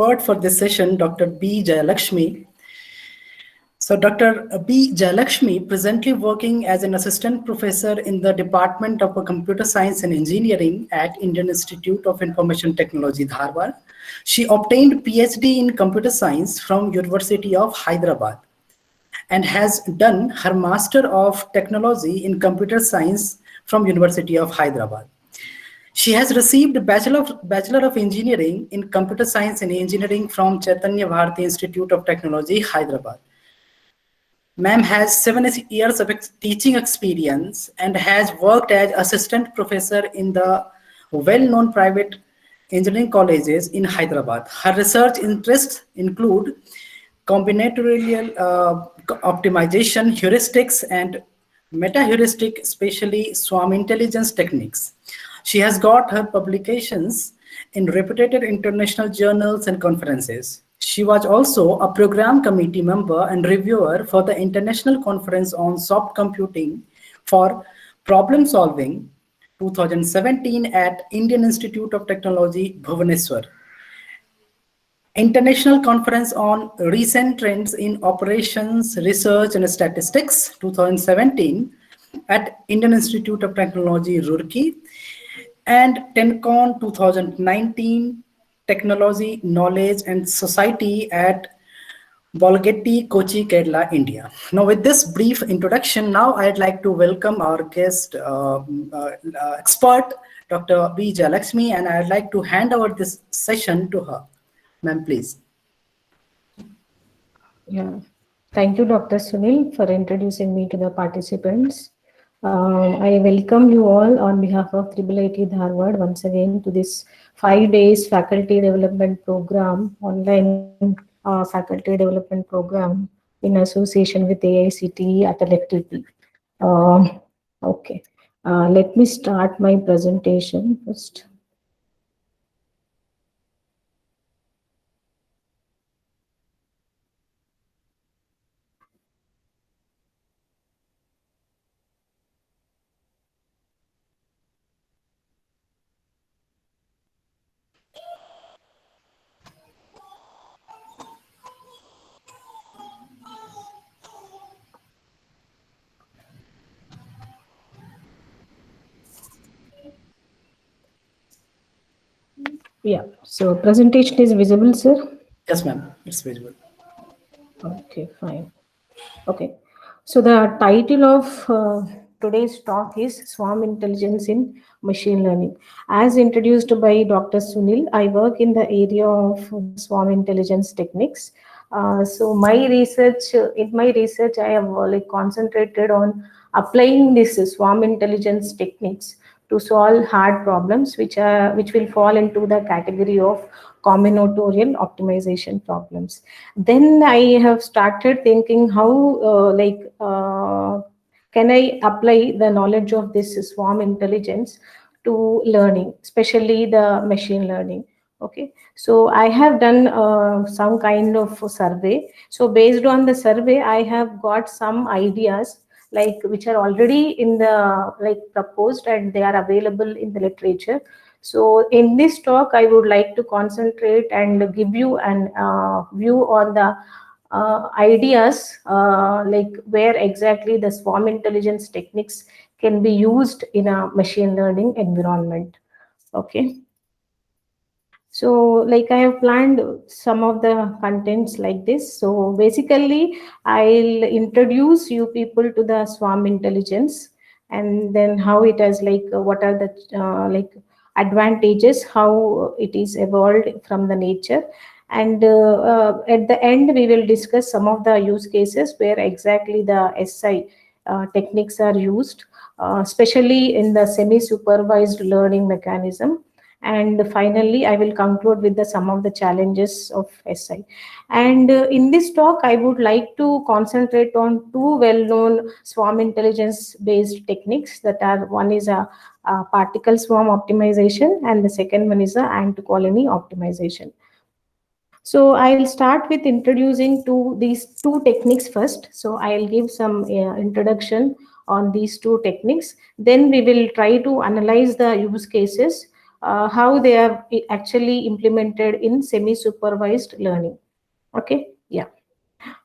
expert for this session, Dr. B. Jayalakshmi. So Dr. B. Jayalakshmi, presently working as an assistant professor in the Department of Computer Science and Engineering at Indian Institute of Information Technology, Dharwad. She obtained PhD in computer science from University of Hyderabad and has done her Master of Technology in Computer Science from University of Hyderabad. She has received Bachelor of Engineering in Computer Science and Engineering from Chaitanya Bharati Institute of Technology, Hyderabad. Ma'am has 7 years of teaching experience and has worked as assistant professor in the well-known private engineering colleges in Hyderabad. Her research interests include combinatorial optimization, heuristics, and meta-heuristic, especially swarm intelligence techniques. She has got her publications in reputed international journals and conferences. She was also a program committee member and reviewer for the International Conference on Soft Computing for Problem Solving 2017 at Indian Institute of Technology, Bhubaneswar. International Conference on Recent Trends in Operations, Research and Statistics 2017 at Indian Institute of Technology, Roorkee, and TenCon 2019 Technology, Knowledge and Society at Bolgatty, Kochi, Kerala, India. Now, with this brief introduction, now I'd like to welcome our guest expert, Dr. B. Jayalakshmi, and I'd like to hand over this session to her. Ma'am, please. Yeah, thank you, Dr. Sunil, for introducing me to the participants. I welcome you all on behalf of IIIT Dharwad once again to this 5 days faculty development program, online faculty development program in association with AICTE at LTP. Okay, let me start my presentation first. Yeah, so presentation is visible, sir? Yes, ma'am, it's visible. Okay, fine. Okay, so the title of today's talk is Swarm Intelligence in Machine Learning. As introduced by Dr. Sunil, I work in the area of swarm intelligence techniques. So in my research, I have concentrated on applying this swarm intelligence techniques to solve hard problems, which will fall into the category of combinatorial optimization problems. Then I have started thinking how can I apply the knowledge of this swarm intelligence to learning, especially the machine learning. Okay, so I have done some kind of survey. So based on the survey, I have got some ideas which are already in the proposed, and they are available in the literature. So in this talk, I would like to concentrate and give you an view on the ideas where exactly the swarm intelligence techniques can be used in a machine learning environment. Okay. So I have planned some of the contents like this. So basically, I'll introduce you people to the swarm intelligence, and then how it has what are the advantages, how it is evolved from the nature. And at the end, we will discuss some of the use cases where exactly the SI techniques are used, especially in the semi-supervised learning mechanism. And finally, I will conclude with some of the challenges of SI. And in this talk, I would like to concentrate on two well-known swarm intelligence-based techniques that are, one is a particle swarm optimization, and the second one is a ant colony optimization. So I'll start with introducing these two techniques first. So I'll give some introduction on these two techniques. Then we will try to analyze the use cases how they are actually implemented in semi-supervised learning. Okay, yeah.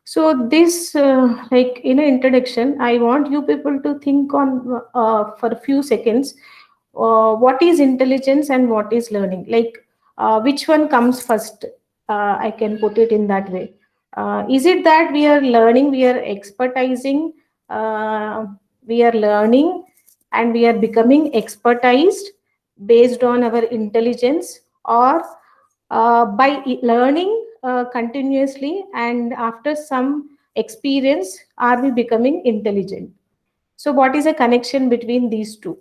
So this, like in an introduction, I want you people to think on for a few seconds, what is intelligence and what is learning? Like, which one comes first? I can put it in that way. Is it that we are learning, we are expertising, uh, we are learning, and we are becoming expertised based on our intelligence, or by learning continuously, and after some experience are we becoming intelligent? So what is a connection between these two?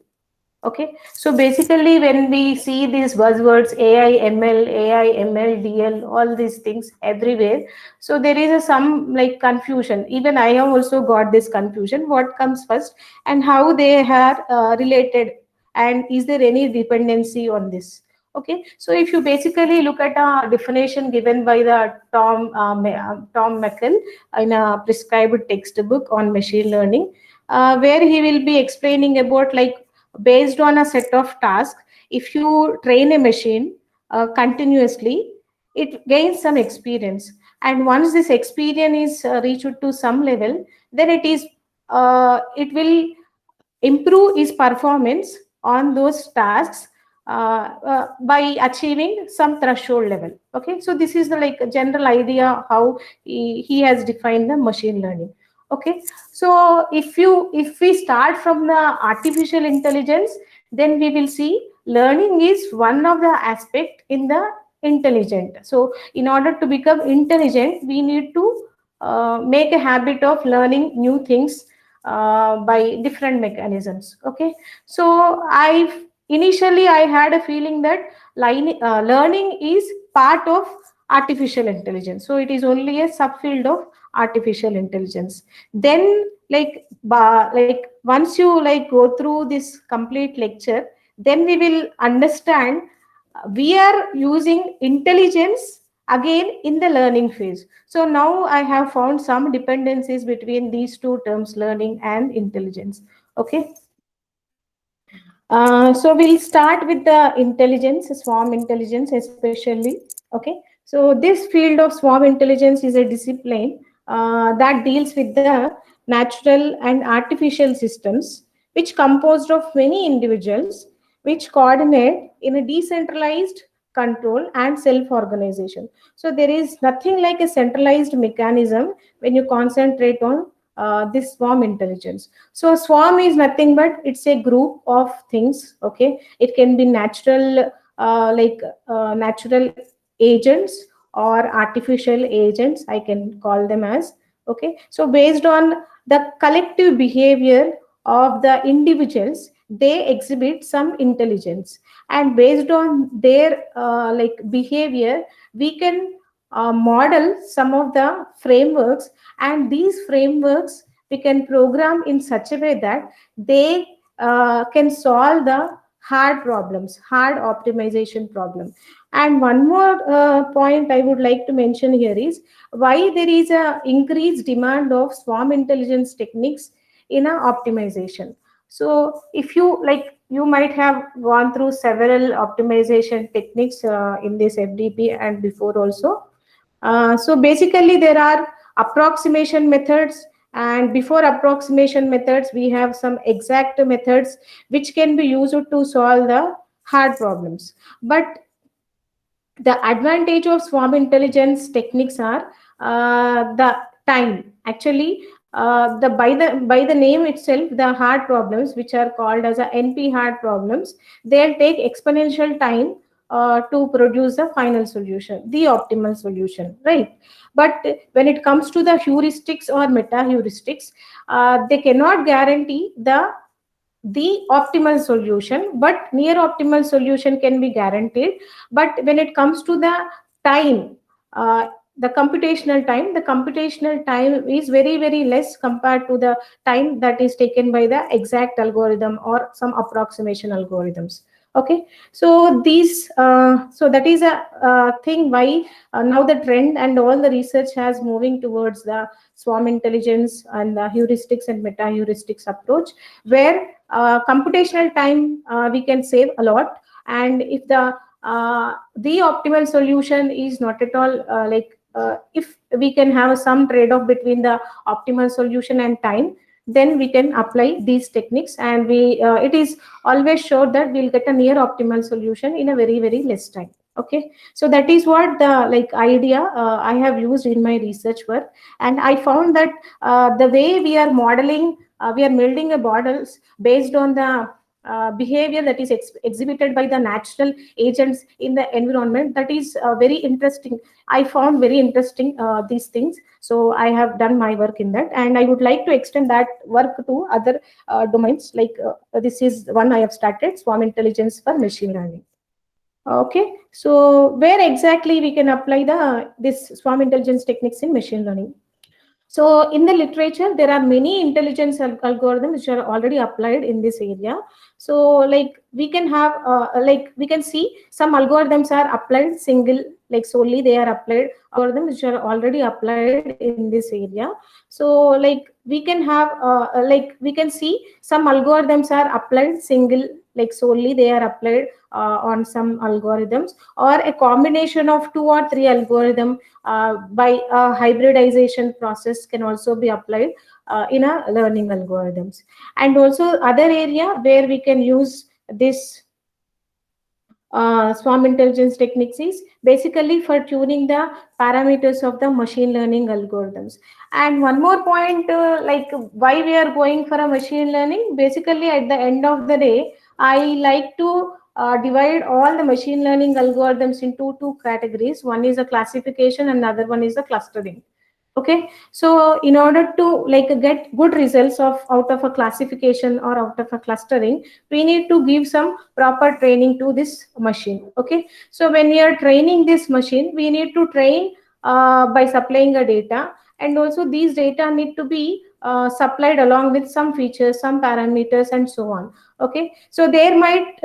Okay, so basically when we see these buzzwords, AI ML, all these things everywhere, so there is a some like confusion. Even I have also got this confusion, what comes first and how they are related, and is there any dependency on this? Okay, so if you basically look at a definition given by the Tom Meckel in a prescribed textbook on machine learning, where he will be explaining about, like, based on a set of tasks, if you train a machine continuously, it gains some experience, and once this experience is reached to some level, then it will improve its performance on those tasks by achieving some threshold level. Okay, so this is the like general idea how he has defined the machine learning. Okay, so if we start from the artificial intelligence, then we will see learning is one of the aspect in the intelligent. So in order to become intelligent, we need to make a habit of learning new things by different mechanisms. Okay, so I had a feeling that learning is part of artificial intelligence, so it is only a subfield of artificial intelligence. Then, like once you like go through this complete lecture, then we will understand we are using intelligence again in the learning phase. So now I have found some dependencies between these two terms, learning and intelligence. Okay, so we'll start with the intelligence, swarm intelligence especially. Okay, so this field of swarm intelligence is a discipline that deals with the natural and artificial systems, which composed of many individuals which coordinate in a decentralized control and self-organization. So there is nothing like a centralized mechanism when you concentrate on this swarm intelligence. So a swarm is nothing but it's a group of things. Okay, it can be natural, natural agents or artificial agents, I can call them as. Okay, so based on the collective behavior of the individuals, they exhibit some intelligence, and based on their behavior, we can model some of the frameworks, and these frameworks we can program in such a way that they can solve the hard problems, hard optimization problem. And one more point I would like to mention here is why there is a increased demand of swarm intelligence techniques in a optimization. So if you like, you might have gone through several optimization techniques in this FDP and before also. So basically there are approximation methods, and before approximation methods we have some exact methods which can be used to solve the hard problems. But the advantage of swarm intelligence techniques are the time. Actually, by the name itself, the hard problems, which are called as a NP hard problems, they'll take exponential time to produce the final solution, the optimal solution, right? But when it comes to the heuristics or meta heuristics, they cannot guarantee the optimal solution, but near optimal solution can be guaranteed. But when it comes to the time, the computational time is very, very less compared to the time that is taken by the exact algorithm or some approximation algorithms. Okay, so these so that is a thing why now the trend and all the research has moving towards the swarm intelligence and the heuristics and meta heuristics approach, where computational time we can save a lot, And if the optimal solution is not at all if we can have some trade-off between the optimal solution and time, then we can apply these techniques, and we it is always sure that we'll get a near optimal solution in a very, very less time. Okay, so that is what the idea I have used in my research work. And I found that the way we are modeling, we are building a models based on the behavior that is exhibited by the natural agents in the environment, that is very interesting. I found very interesting these things, so I have done my work in that, and I would like to extend that work to other domains. This is one I have started, swarm intelligence for machine learning. Okay, so where exactly we can apply this swarm intelligence techniques in machine learning? So in the literature, there are many intelligence algorithms which are already applied in this area. So we can have we can see some algorithms are applied single, solely they are applied algorithms which are already applied in this area. So we can have we can see some algorithms are applied single, solely they are applied on some algorithms, or a combination of 2 or 3 algorithms by a hybridization process can also be applied in a learning algorithms. And also other area where we can use this swarm intelligence techniques is basically for tuning the parameters of the machine learning algorithms. And one more point, why we are going for a machine learning, basically at the end of the day, I like to divide all the machine learning algorithms into 2 categories. One is a classification and another one is a clustering. Okay, so in order to get good results out of a classification or out of a clustering, we need to give some proper training to this machine. Okay, so when we are training this machine, we need to train by supplying a data, and also these data need to be supplied along with some features, some parameters, and so on. Okay, so there might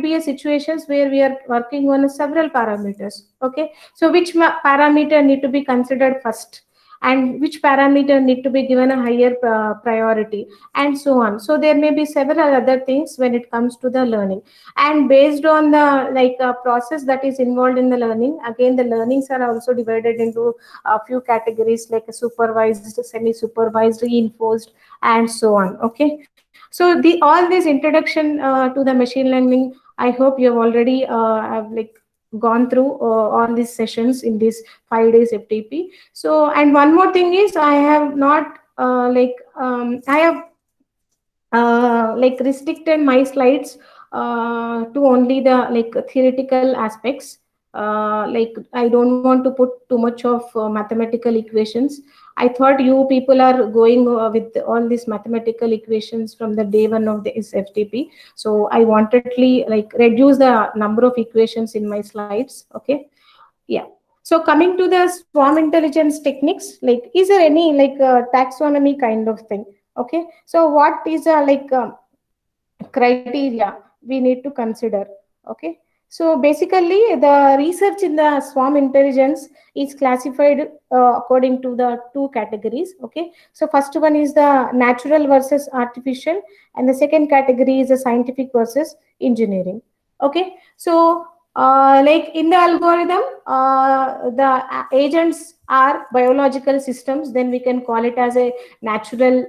be a situations where we are working on several parameters. Okay, so which parameter need to be considered first, and which parameter need to be given a higher priority, and so on. So there may be several other things when it comes to the learning, and based on the process that is involved in the learning, again the learnings are also divided into a few categories, like a supervised, semi-supervised, reinforced, and so on. Okay, so all this introduction to the machine learning, I hope you have already have gone through all these sessions in this 5 days FTP. So, and one more thing is, I have not I have restricted my slides to only the theoretical aspects. I don't want to put too much of mathematical equations. I thought you people are going with all these mathematical equations from the day one of this FTP. So I wanted to reduce the number of equations in my slides. Okay, yeah. So coming to the swarm intelligence techniques, is there any taxonomy kind of thing? Okay, so what is criteria we need to consider? Okay, so basically the research in the swarm intelligence is classified according to the 2 categories. Okay, so first one is the natural versus artificial, and the second category is the scientific versus engineering. Okay, so in the algorithm, the agents are biological systems, then we can call it as a natural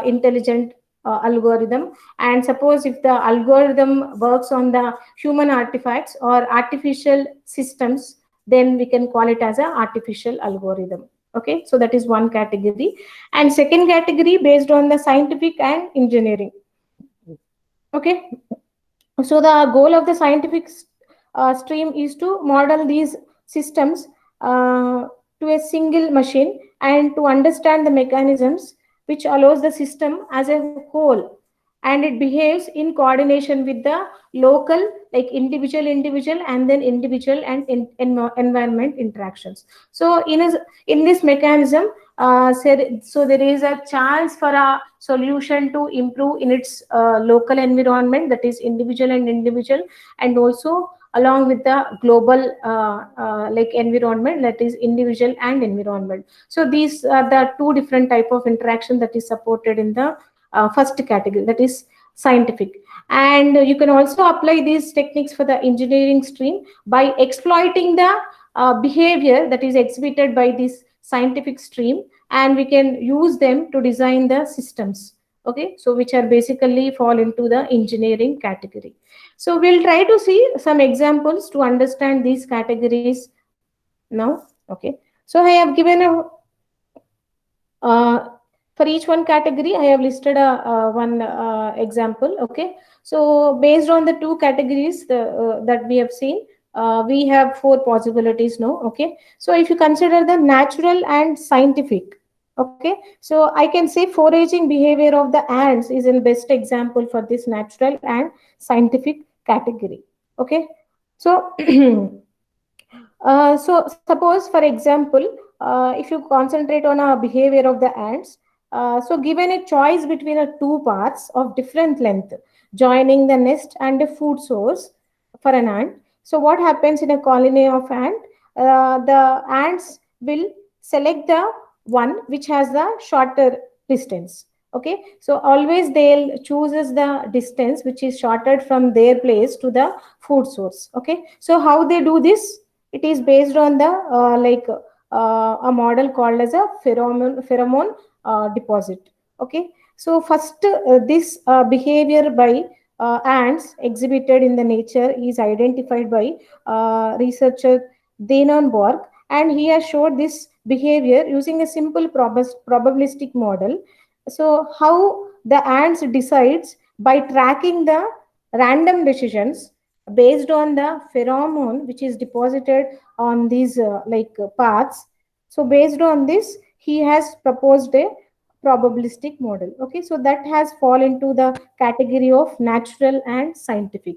intelligent algorithm. And suppose if the algorithm works on the human artifacts or artificial systems, then we can call it as an artificial algorithm. Okay, so that is one category. And second category based on the scientific and engineering. Okay, so the goal of the scientific stream is to model these systems to a single machine, and to understand the mechanisms which allows the system as a whole, and it behaves in coordination with the local, individual and then individual and environment interactions. So in this mechanism, so there is a chance for a solution to improve in its local environment, that is individual, and also along with the global environment, that is individual and environment. So these are the 2 different type of interaction that is supported in the first category, that is scientific. And you can also apply these techniques for the engineering stream by exploiting the behavior that is exhibited by this scientific stream, and we can use them to design the systems, okay, so which are basically fall into the engineering category. So we'll try to see some examples to understand these categories now. Okay, so I have given a for each one category, I have listed one example. Okay, so based on the two categories that we have seen, we have four possibilities now. Okay, so if you consider the natural and scientific, okay, so I can say foraging behavior of the ants is a best example for this natural and scientific category. Okay, so so suppose, for example, if you concentrate on a behavior of the ants, so given a choice between a two paths of different length, joining the nest and a food source for an ant. So what happens in a colony of ant? The ants will select the one which has the shorter distance. Okay, so always they'll chooses the distance which is shorter from their place to the food source. Okay, so how they do this? It is based on the a model called as a pheromone deposit. Okay, so first this behavior by ants exhibited in the nature is identified by researcher Denon Borg, and he has showed this behavior using a simple probabilistic model. So how the ants decides by tracking the random decisions based on the pheromone which is deposited on these paths. So based on this, he has proposed a probabilistic model. Okay, so that has fall into the category of natural and scientific,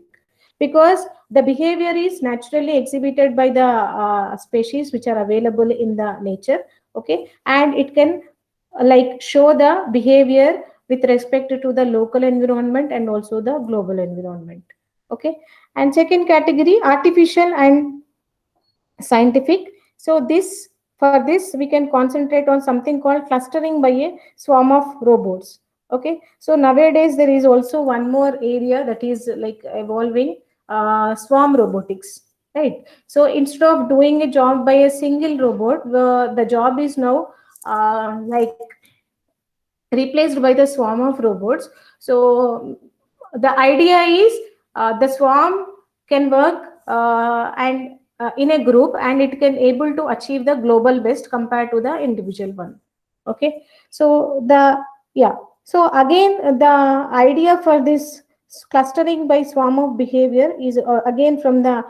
because the behavior is naturally exhibited by the species which are available in the nature. Okay, and it can show the behavior with respect to the local environment and also the global environment. Okay, and second category, artificial and scientific. So this, for this we can concentrate on something called clustering by a swarm of robots. Okay, so nowadays there is also one more area that is like evolving, swarm robotics, right? So instead of doing a job by a single robot, the job is now replaced by the swarm of robots. So the idea is the swarm can work and in a group, and it can able to achieve the global best compared to the individual one. Okay, so the, yeah, so again the idea for this clustering by swarm of behavior is again from the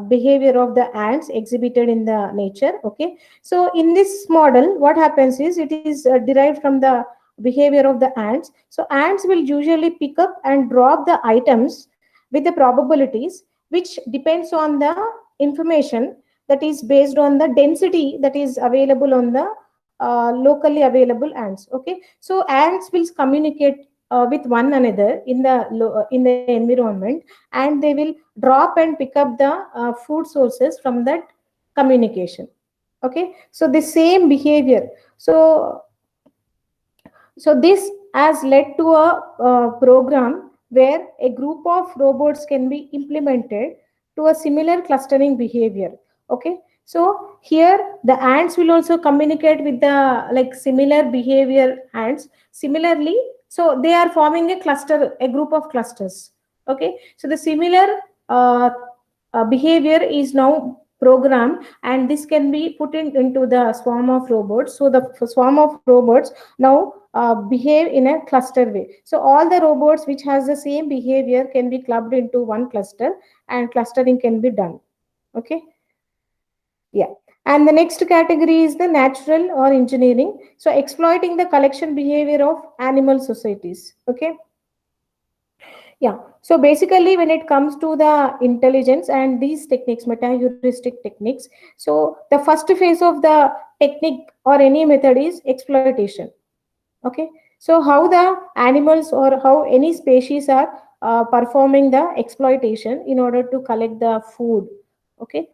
behavior of the ants exhibited in the nature. Okay, so in this model what happens is it is derived from the behavior of the ants. So ants will usually pick up and drop the items with the probabilities which depends on the information that is based on the density that is available on the locally available ants. Okay, so ants will communicate with one another in the environment, and they will drop and pick up the food sources from that communication. Okay, so the same behavior. So this has led to a program where a group of robots can be implemented to a similar clustering behavior. Okay, so here the ants will also communicate with the similar behavior ants. Similarly, so they are forming a cluster, a group of clusters. Okay, so the similar behavior is now programmed, and this can be put into the swarm of robots. So the swarm of robots now behave in a cluster way. So all the robots which has the same behavior can be clubbed into one cluster, and clustering can be done. Okay, yeah. And the next category is the natural or engineering. So exploiting the collection behavior of animal societies. Okay, yeah, so basically when it comes to the intelligence and these techniques, meta-heuristic techniques, so the first phase of the technique or any method is exploitation. Okay, so how the animals or how any species are performing the exploitation in order to collect the food. Okay,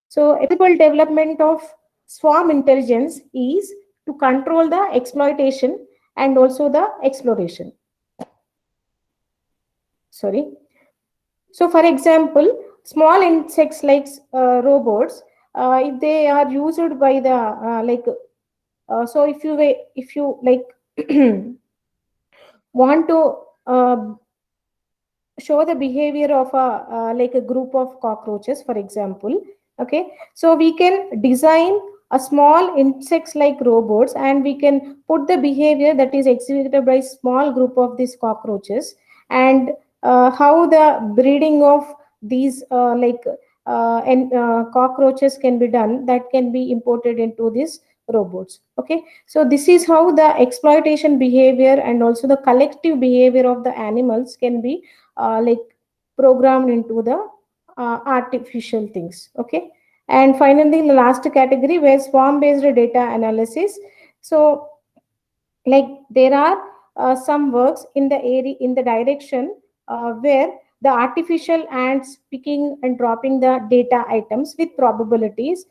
so a principal development of swarm intelligence is to control the exploitation and also the exploration. sorry. So for example, small insects like robots, if they are used by the so if you like want to show the behavior of a like a group of cockroaches, for example. Okay, so we can design a small insects like robots, and we can put the behavior that is executed by small group of these cockroaches, and how the breeding of these cockroaches can be done, that can be imported into these robots. Okay, so this is how the exploitation behavior and also the collective behavior of the animals can be like programmed into the artificial things. Okay, and finally the last category where swarm based data analysis. So like there are some works in the area in the direction where the artificial ants picking and dropping the data items with probabilities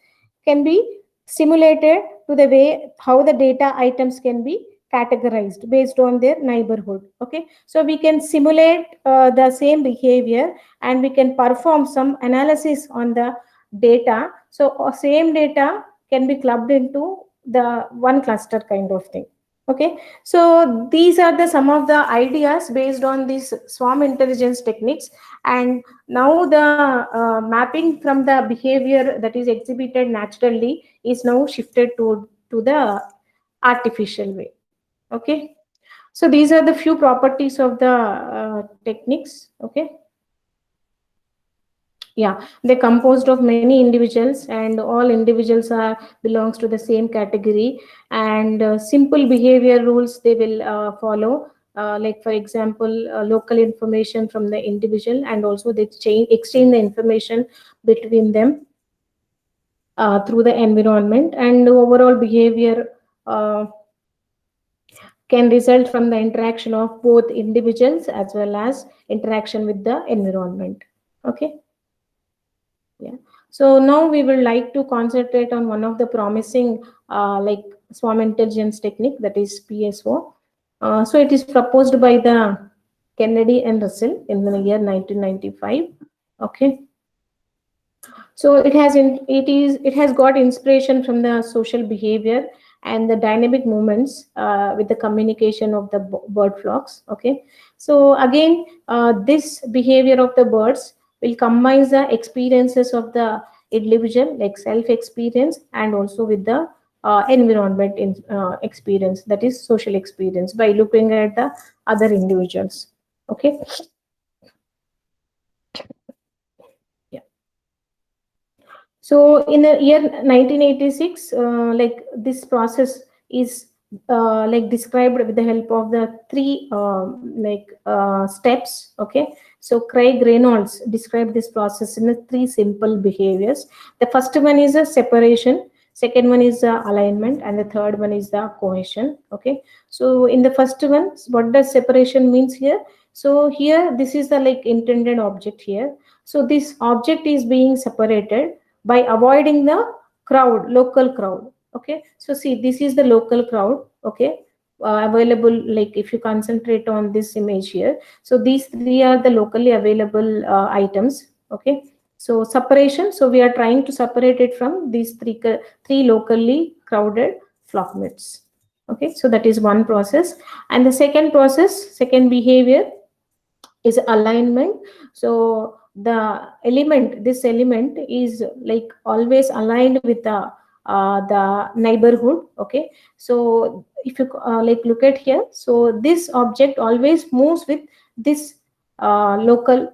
can be simulated to the way how the data items can be categorized based on their neighborhood. Okay, so we can simulate the same behavior, and we can perform some analysis on the data. So same data can be clubbed into the one cluster kind of thing. Okay, so these are the some of the ideas based on these swarm intelligence techniques, and now the mapping from the behavior that is exhibited naturally is now shifted to the artificial way. Okay, so these are the few properties of the techniques. Okay, yeah, they're composed of many individuals, and all individuals are belongs to the same category, and simple behavior rules they will follow, like for example local information from the individual, and also they exchange the information between them through the environment, and overall behavior uh, can result from the interaction of both individuals as well as interaction with the environment. Okay, yeah. So now we would like to concentrate on one of the promising like swarm intelligence technique, that is PSO. So it is proposed by the Kennedy and Russell in the year 1995. Okay. So it has got inspiration from the social behavior and the dynamic movements with the communication of the bird flocks. Okay, so again this behavior of the birds will combine the experiences of the individual, like self experience, and also with the environment experience, that is social experience, by looking at the other individuals. Okay, yeah. So in the year 1986, like this process is like described with the help of the three steps. Okay, so Craig Reynolds described this process in the three simple behaviors. The first one is a separation, second one is the alignment, and the third one is the cohesion. Okay, so in the first one, what does separation means here? So here this is the like intended object here. So this object is being separated by avoiding the crowd, local crowd. Okay, so see, this is the local crowd. Okay, available, like if you concentrate on this image here, so these three are the locally available items. Okay, so separation, so we are trying to separate it from these three locally crowded flock mates. Okay, so that is one process. And the second behavior is alignment. So this element is like always aligned with the neighborhood. Okay, so if you like look at here, so this object always moves with this local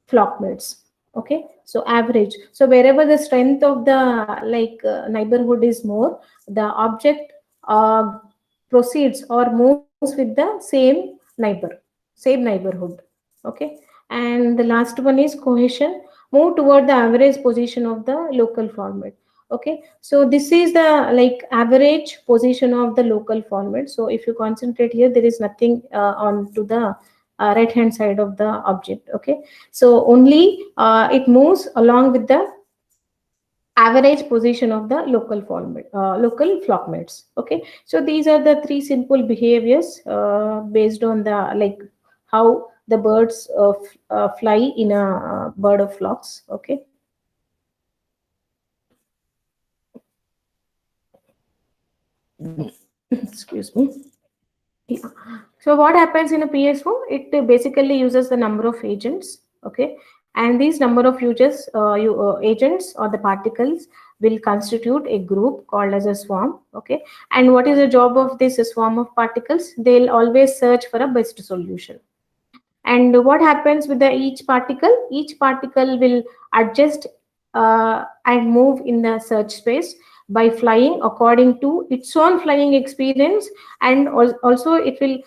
flock mates. Okay, so average, so wherever the strength of the neighborhood is more, the object proceeds or moves with the same neighborhood. Okay, and the last one is cohesion, move toward the average position of the local format. Okay, so this is the like average position of the local format. So if you concentrate here, there is nothing on to the right hand side of the object. Okay, so only it moves along with the average position of the local format, local flock mates. Okay, so these are the three simple behaviors based on the like how the birds fly in a bird of flocks. Okay. Excuse me. Yeah. So what happens in a PSO? It basically uses the number of agents. Okay, and these number of agents or the particles will constitute a group called as a swarm. Okay, and what is the job of this swarm of particles? They'll always search for a best solution. And what happens with each particle? Each particle will adjust and move in the search space by flying according to its own flying experience, and also it will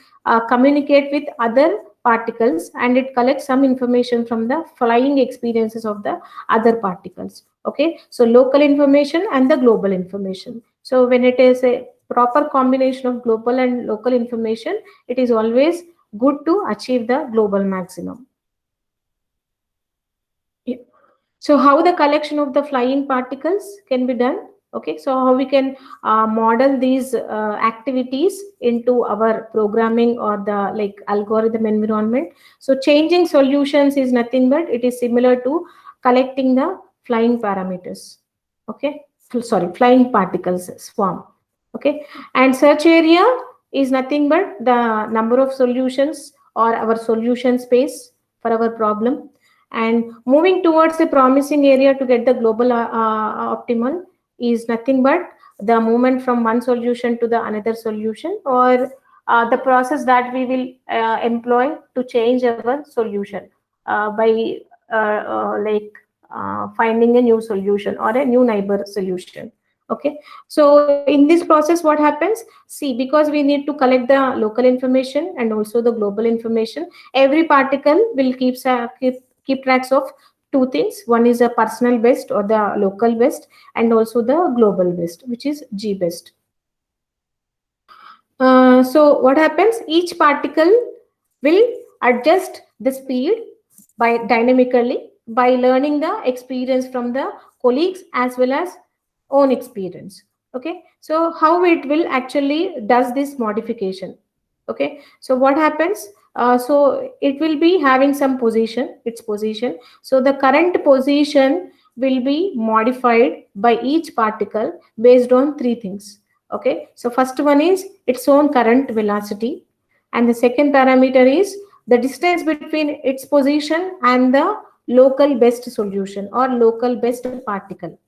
communicate with other particles, and it collects some information from the flying experiences of the other particles. Okay, so local information and the global information. So when it is a proper combination of global and local information, it is always good to achieve the global maximum. Yeah. So how the collection of the flying particles can be done? Okay, so how we can model these activities into our programming or the like algorithm environment. So changing solutions is nothing but it is similar to collecting the flying parameters. Okay, sorry, flying particles swarm. Okay, and search area is nothing but the number of solutions or our solution space for our problem. And moving towards a promising area to get the global optimal is nothing but the movement from one solution to the another solution, or the process that we will employ to change our solution by finding a new solution or a new neighbor solution. Okay, so in this process what happens? See, because we need to collect the local information and also the global information, every particle will keep tracks of two things. One is a personal best or the local best, and also the global best, which is G best. So what happens? Each particle will adjust the speed by dynamically by learning the experience from the colleagues as well as own experience. Okay, so how it will actually does this modification? Okay, so what happens? So it will be having some position, its position. So the current position will be modified by each particle based on three things. Okay, so first one is its own current velocity, and the second parameter is the distance between its position and the local best solution or local best particle.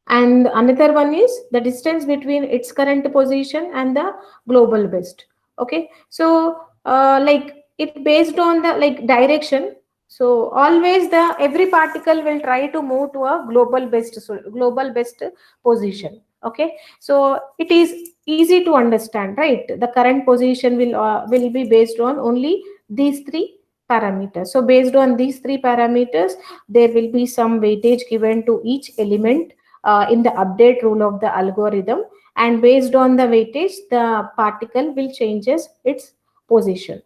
And another one is the distance between its current position and the global best. Okay, so like it based on the like direction. So always the every particle will try to move to a global best position. Okay, so it is easy to understand, right? The current position will be based on only these three parameters. So based on these three parameters, there will be some weightage given to each element in the update rule of the algorithm, and based on the weightage the particle will changes its position.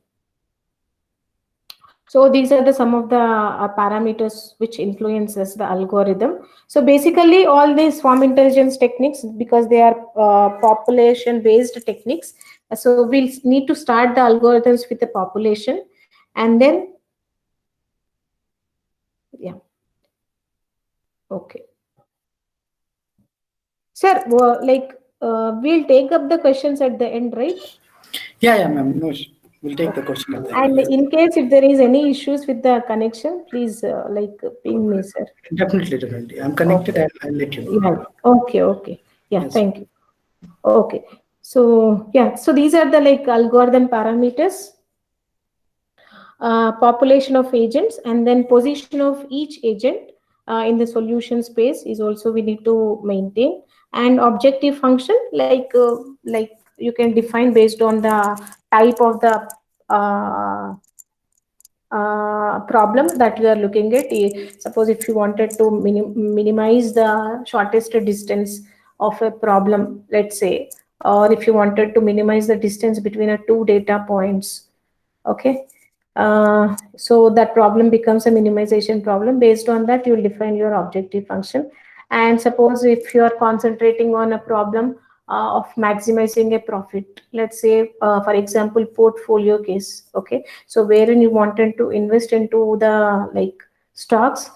So these are the some of the parameters which influences the algorithm. So basically all these swarm intelligence techniques, because they are population based techniques, so we'll need to start the algorithms with the population, and then yeah. Okay, sir, we'll take up the questions at the end, right? Yeah, ma'am. No, we'll take the question at the end. And in case if there is any issues with the connection, please ping me, sir. Definitely. I'm connected. Okay. I'll let you know. Yeah. Okay. Yeah, Yes. thank you. Okay. So yeah, so these are the like algorithm parameters. Population of agents, and then position of each agent in the solution space is also we need to maintain. And objective function, like you can define based on the type of the problem that you are looking at. Suppose if you wanted to minimize the shortest distance of a problem, let's say, or if you wanted to minimize the distance between two data points. Okay, so that problem becomes a minimization problem. Based on that, you will define your objective function. And suppose if you are concentrating on a problem of maximizing a profit. Let's say, for example, portfolio case. Okay, so wherein you wanted to invest into the like stocks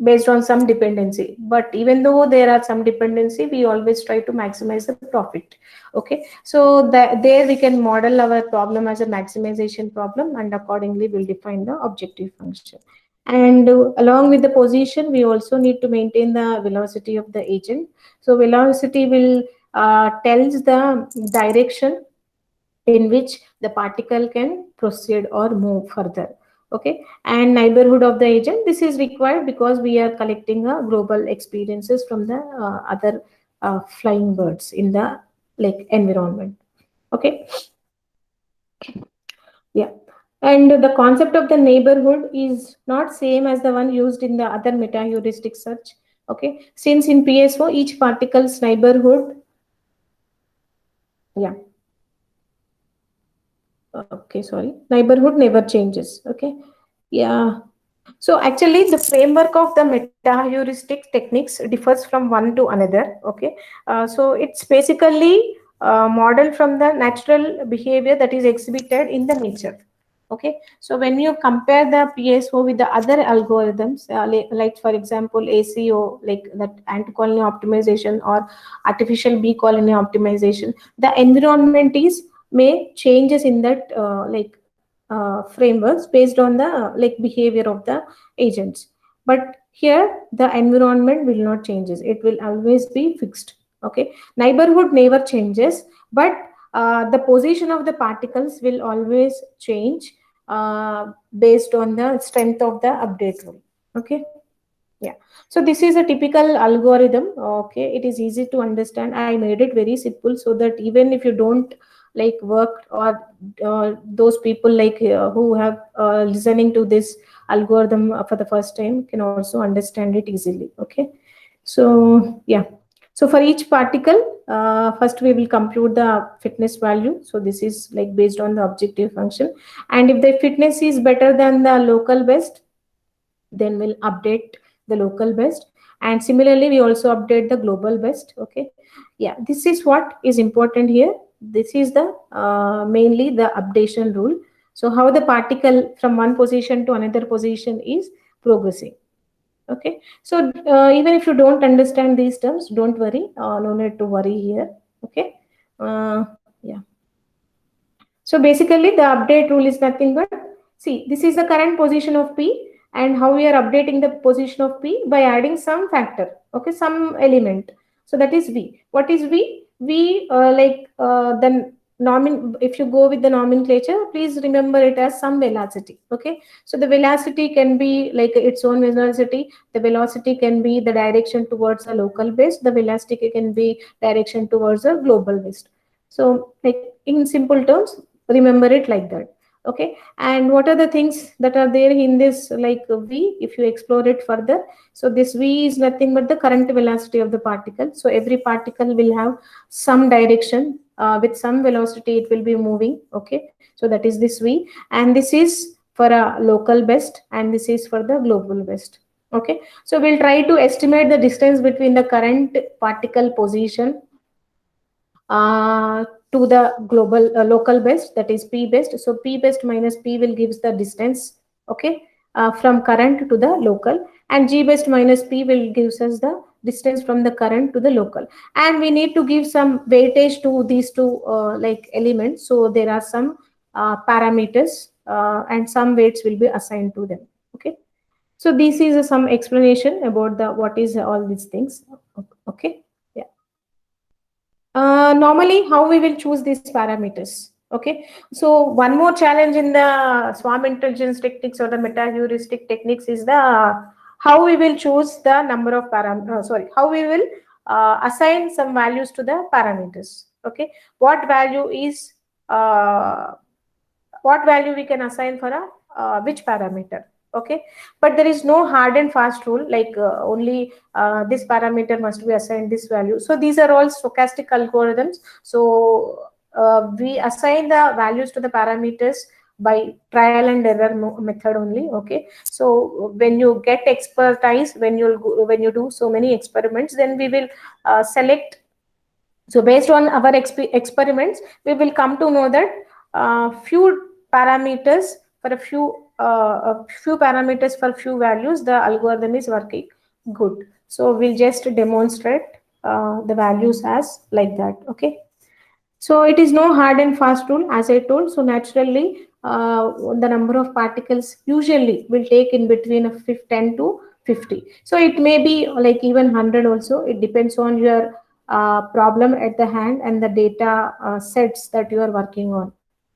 based on some dependency, but even though there are some dependency, we always try to maximize the profit. Okay, so that there we can model our problem as a maximization problem, and accordingly we'll define the objective function. And along with the position, we also need to maintain the velocity of the agent. So velocity will tells the direction in which the particle can proceed or move further. Okay, and neighborhood of the agent, this is required because we are collecting global experiences from the other flying birds in the like environment. Okay, yeah. And the concept of the neighborhood is not same as the one used in the other meta heuristic search. Okay, since in PSO each particle's neighborhood, yeah, okay, sorry, neighborhood never changes. Okay, yeah. So actually the framework of the meta heuristic techniques differs from one to another. Okay, so it's basically modeled from the natural behavior that is exhibited in the nature. Okay, so when you compare the PSO with the other algorithms, like for example ACO, like that anti-colony optimization or artificial bee colony optimization, the environment is may changes in that frameworks based on the like behavior of the agents. But here the environment will not changes, it will always be fixed. Okay, neighborhood never changes, but the position of the particles will always change based on the strength of the update rule. Okay, yeah. So this is a typical algorithm. Okay, it is easy to understand. I made it very simple so that even if you don't like work, or those people like who have listening to this algorithm for the first time can also understand it easily. Okay, so yeah. So for each particle, first we will compute the fitness value. So this is like based on the objective function, and if the fitness is better than the local best, then we'll update the local best, and similarly we also update the global best. Okay, yeah, this is what is important here. This is the mainly the updation rule. So how the particle from one position to another position is progressing. Okay, so even if you don't understand these terms, don't worry, no need to worry here. Okay, yeah. So basically the update rule is nothing but, see, this is the current position of P, and how we are updating the position of P by adding some factor, okay, some element. So that is V. What is V? V the if you go with the nomenclature, please remember it as some velocity. Okay, so the velocity can be like its own velocity. The velocity can be the direction towards a local base. The velocity can be direction towards a global base. So like in simple terms, remember it like that. Okay, and what are the things that are there in this like V if you explore it further? So this V is nothing but the current velocity of the particle. So every particle will have some direction, with some velocity it will be moving. Okay, so that is this V, and this is for a local best, and this is for the global best. Okay, so we'll try to estimate the distance between the current particle position to the global local best, that is P best. So P best minus P will gives the distance. Okay, from current to the local, and G best minus P will gives us the distance from the current to the local, and we need to give some weightage to these two like elements. So there are some parameters, and some weights will be assigned to them. Okay, so this is some explanation about the what is all these things. Okay, yeah. Normally how we will choose these parameters. Okay, so one more challenge in the swarm intelligence techniques or the meta heuristic techniques is the how we will choose the number of how we will assign some values to the parameters. Okay, what value is what value we can assign for a which parameter. Okay, but there is no hard and fast rule like only this parameter must be assigned this value. So these are all stochastic algorithms. So we assign the values to the parameters by trial and error method only. Okay, so when you get expertise, when you do so many experiments, then we will select So based on our experiments, we will come to know that few parameters for a few parameters for few values, the algorithm is working good. So we'll just demonstrate the values as like that. Okay. So it is no hard and fast rule, as I told. So naturally, the number of particles usually will take in between 10 to 50. So it may be like even 100 also. It depends on your problem at the hand and the data sets that you are working on.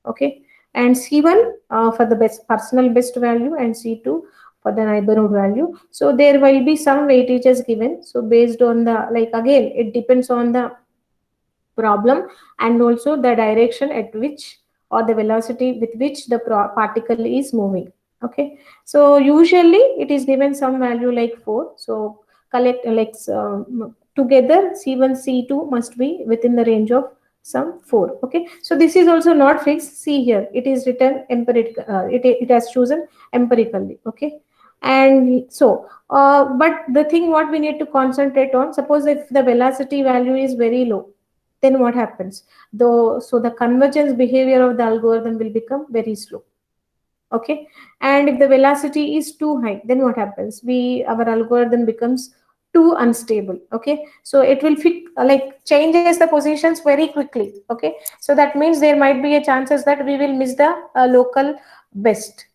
Okay. And C1 for the best personal best value, and C2 for the neighborhood value. So there will be some weightages given. So based on the, like, again, it depends on the problem and also the direction at which, or the velocity with which the particle is moving. Okay. So usually it is given some value like 4. So collect like together C1 C2 must be within the range of some 4. Okay. So this is also not fixed. See here, it is written empirical, it has chosen empirically. Okay. And so but the thing what we need to concentrate on, suppose if the velocity value is very low, then what happens? Though, so the convergence behavior of the algorithm will become very slow. Okay. And if the velocity is too high, then what happens? Our algorithm becomes too unstable. Okay. So it will fit, like, changes the positions very quickly. Okay. So that means there might be a chances that we will miss the local best.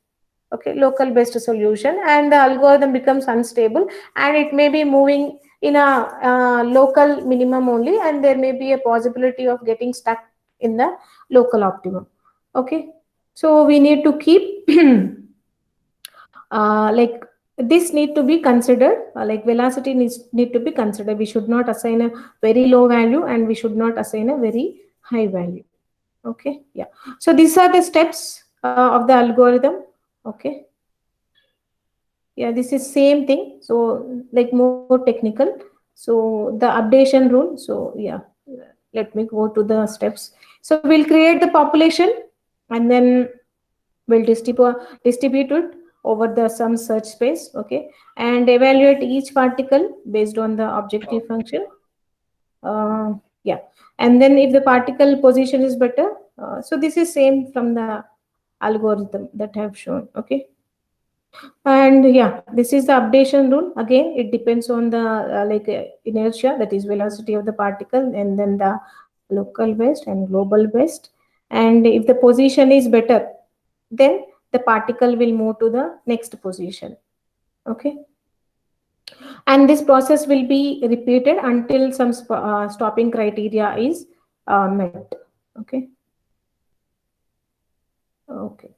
Okay, local based solution, and the algorithm becomes unstable, and it may be moving in a local minimum only, and there may be a possibility of getting stuck in the local optimum. Okay. So we need to keep like this need to be considered, like velocity need to be considered. We should not assign a very low value, and we should not assign a very high value. Okay. Yeah. So these are the steps of the algorithm. Okay. Yeah, this is same thing. So like more technical. So the updation rule. So yeah, let me go to the steps. So we'll create the population, and then we'll distribute it over the some search space. Okay. And evaluate each particle based on the objective function. Yeah. And then if the particle position is better, so this is same from the algorithm that I have shown. Okay. And yeah, this is the updation rule. Again, it depends on the inertia, that is velocity of the particle, and then the local best and global best. And if the position is better, then the particle will move to the next position. Okay. And this process will be repeated until some stopping criteria is met. Okay. Okay.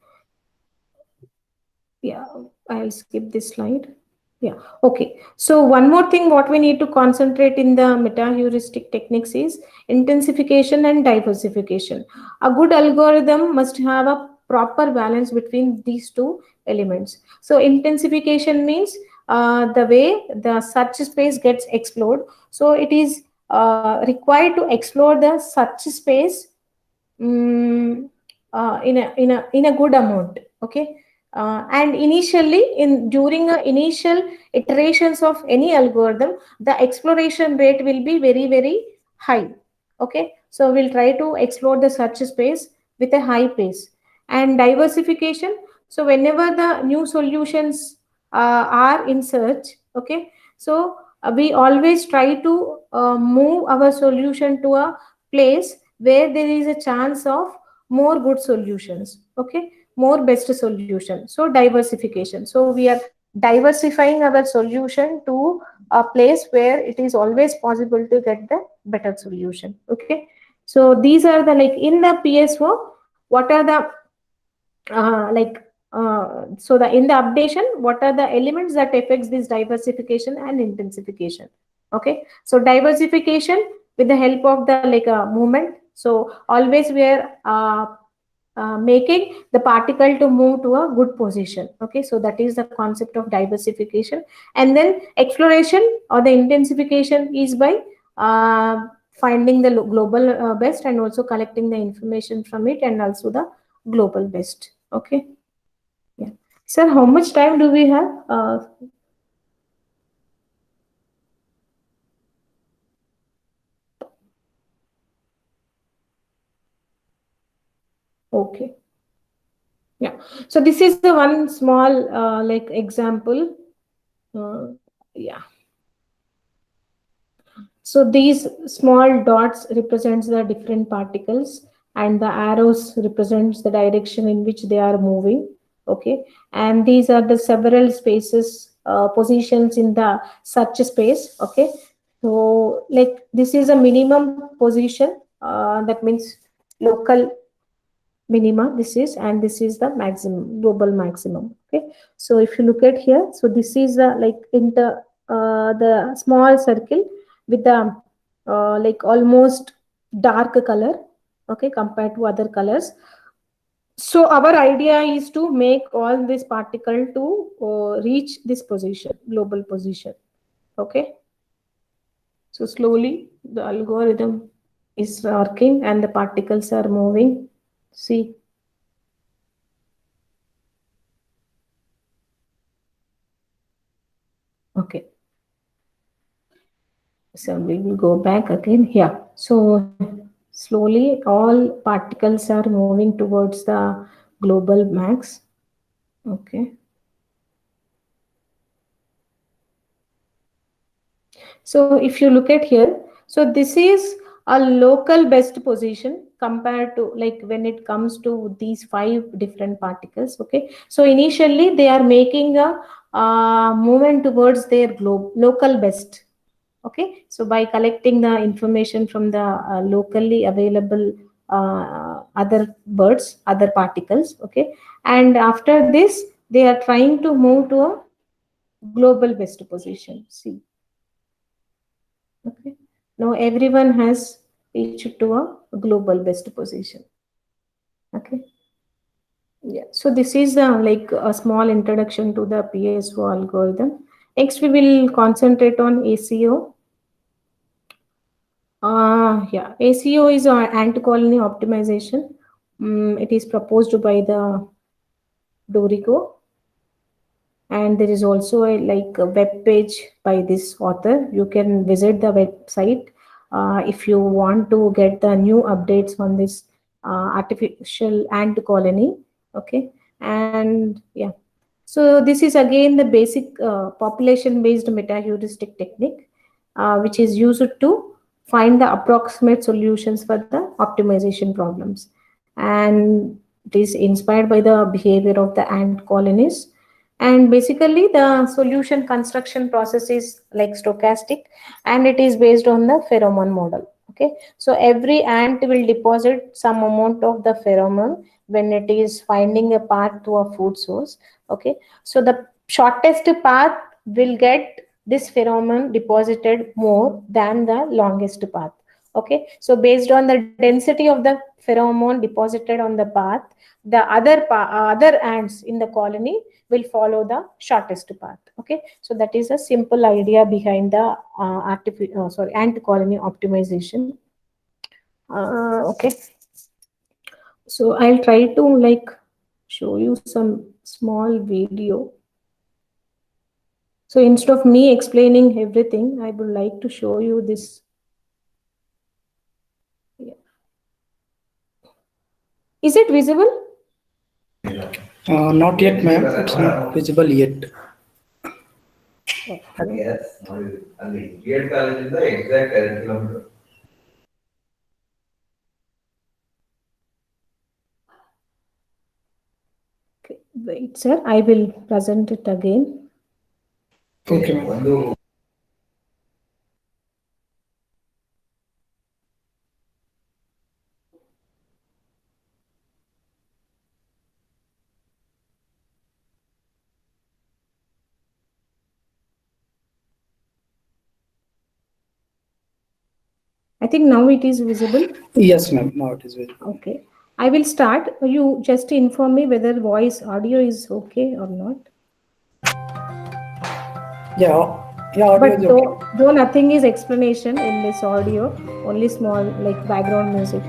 Yeah, I'll skip this slide. Yeah. Okay. So one more thing, what we need to concentrate in the meta heuristic techniques is intensification and diversification. A good algorithm must have a proper balance between these two elements. So intensification means the way the search space gets explored. So it is required to explore the search space mm, in a good amount. Okay. And initially, in during initial iterations of any algorithm, the exploration rate will be very high. Okay. So we'll try to explore the search space with a high pace. And diversification, so whenever the new solutions are in search, okay, so we always try to move our solution to a place where there is a chance of more good solutions. Okay. More best solution. So diversification, so we are diversifying our solution to a place where it is always possible to get the better solution. Okay. So these are the, like, in the PSO, what are the so the in the updation, what are the elements that affects this diversification and intensification. Okay. So diversification with the help of the movement. So always we are making the particle to move to a good position. Okay. So that is the concept of diversification. And then exploration or the intensification is by finding the global best, and also collecting the information from it, and also the global best. Okay. Yeah. Sir, how much time do we have? Okay. Yeah. So this is the one small like example. Yeah. So these small dots represents the different particles, and the arrows represents the direction in which they are moving. Okay, and these are the several spaces, positions in the such space. Okay, so like this is a minimum position. That means local minima. This is, and this is the maximum, global maximum. Okay, so if you look at here, so this is the like in the small circle with the like almost dark color, okay, compared to other colors. So our idea is to make all this particle to reach this position, global position. Okay, so slowly the algorithm is working and the particles are moving. See. Okay, so we will go back again here. So slowly all particles are moving towards the global max. Okay. So if you look at here, so this is a local best position compared to like when it comes to these 5 different particles. Okay. So initially they are making a movement towards their local best. Okay, so by collecting the information from the locally available other birds, other particles. Okay, and after this they are trying to move to a global best position. See. Okay, now everyone has reached to a global best position. Okay, yeah, so this is like a small introduction to the PSO algorithm. Next we will concentrate on ACO. Yeah, ACO is anti-colony optimization. It is proposed by the Dorigo, and there is also a like a web page by this author. You can visit the website if you want to get the new updates on this artificial ant colony. Okay, and yeah, so this is again the basic population-based meta-heuristic technique, which is used to find the approximate solutions for the optimization problems. And it is inspired by the behavior of the ant colonies. And basically, the solution construction process is like stochastic, and it is based on the pheromone model. Okay, so every ant will deposit some amount of the pheromone when it is finding a path to a food source. Okay, so the shortest path will get this pheromone deposited more than the longest path. Okay, so based on the density of the pheromone deposited on the path, the other ants in the colony will follow the shortest path. Okay, so that is a simple idea behind the ant colony optimization. Okay, so I'll try to like show you some small video. So instead of me explaining everything, I would like to show you this. Yeah. Is it visible? Not yet, ma'am. It's not visible yet. Okay. Yes, ಅಲ್ಲಿ GED ಕಾಲೇಜಿಂದ exact 2 kilometre. Okay, wait, sir. I will present it again. Okay, ma'am. ಒಂದು I think now it is visible. Yes, ma'am. Now it is visible. Okay. I will start. You just inform me whether voice audio is okay or not. Yeah, yeah, audio But is okay. though nothing is explanation in this audio, only small like background music.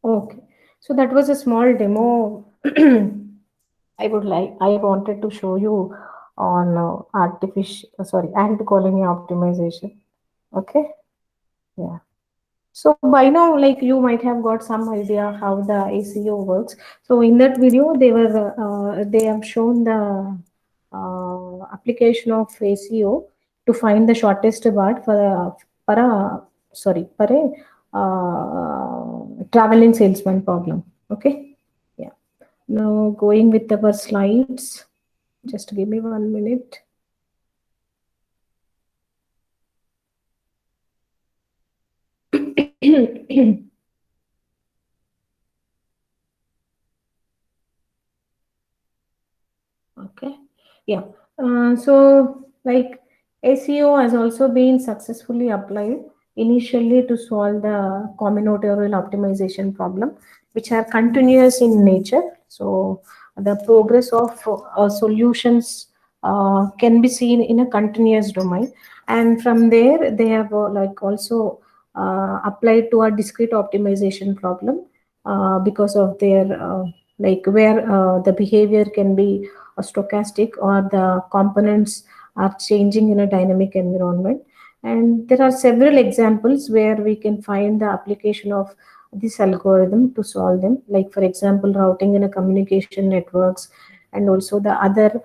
Okay, so that was a small demo. I wanted to show you on ant colony optimization. Okay, yeah. So by now, like you might have got some idea how the ACO works. So in that video, they have shown the application of ACO to find the shortest path for a traveling salesman problem. Okay, yeah. Now going with our slides. Just give me 1 minute. Okay, yeah. So, like ACO has also been successfully applied initially to solve the combinatorial optimization problem, which are continuous in nature. So, the progress of solutions can be seen in a continuous domain, and from there they have like also applied to a discrete optimization problem because of their like where the behavior can be stochastic or the components are changing in a dynamic environment. And there are several examples where we can find the application of this algorithm to solve them, like for example routing in a communication networks, and also the other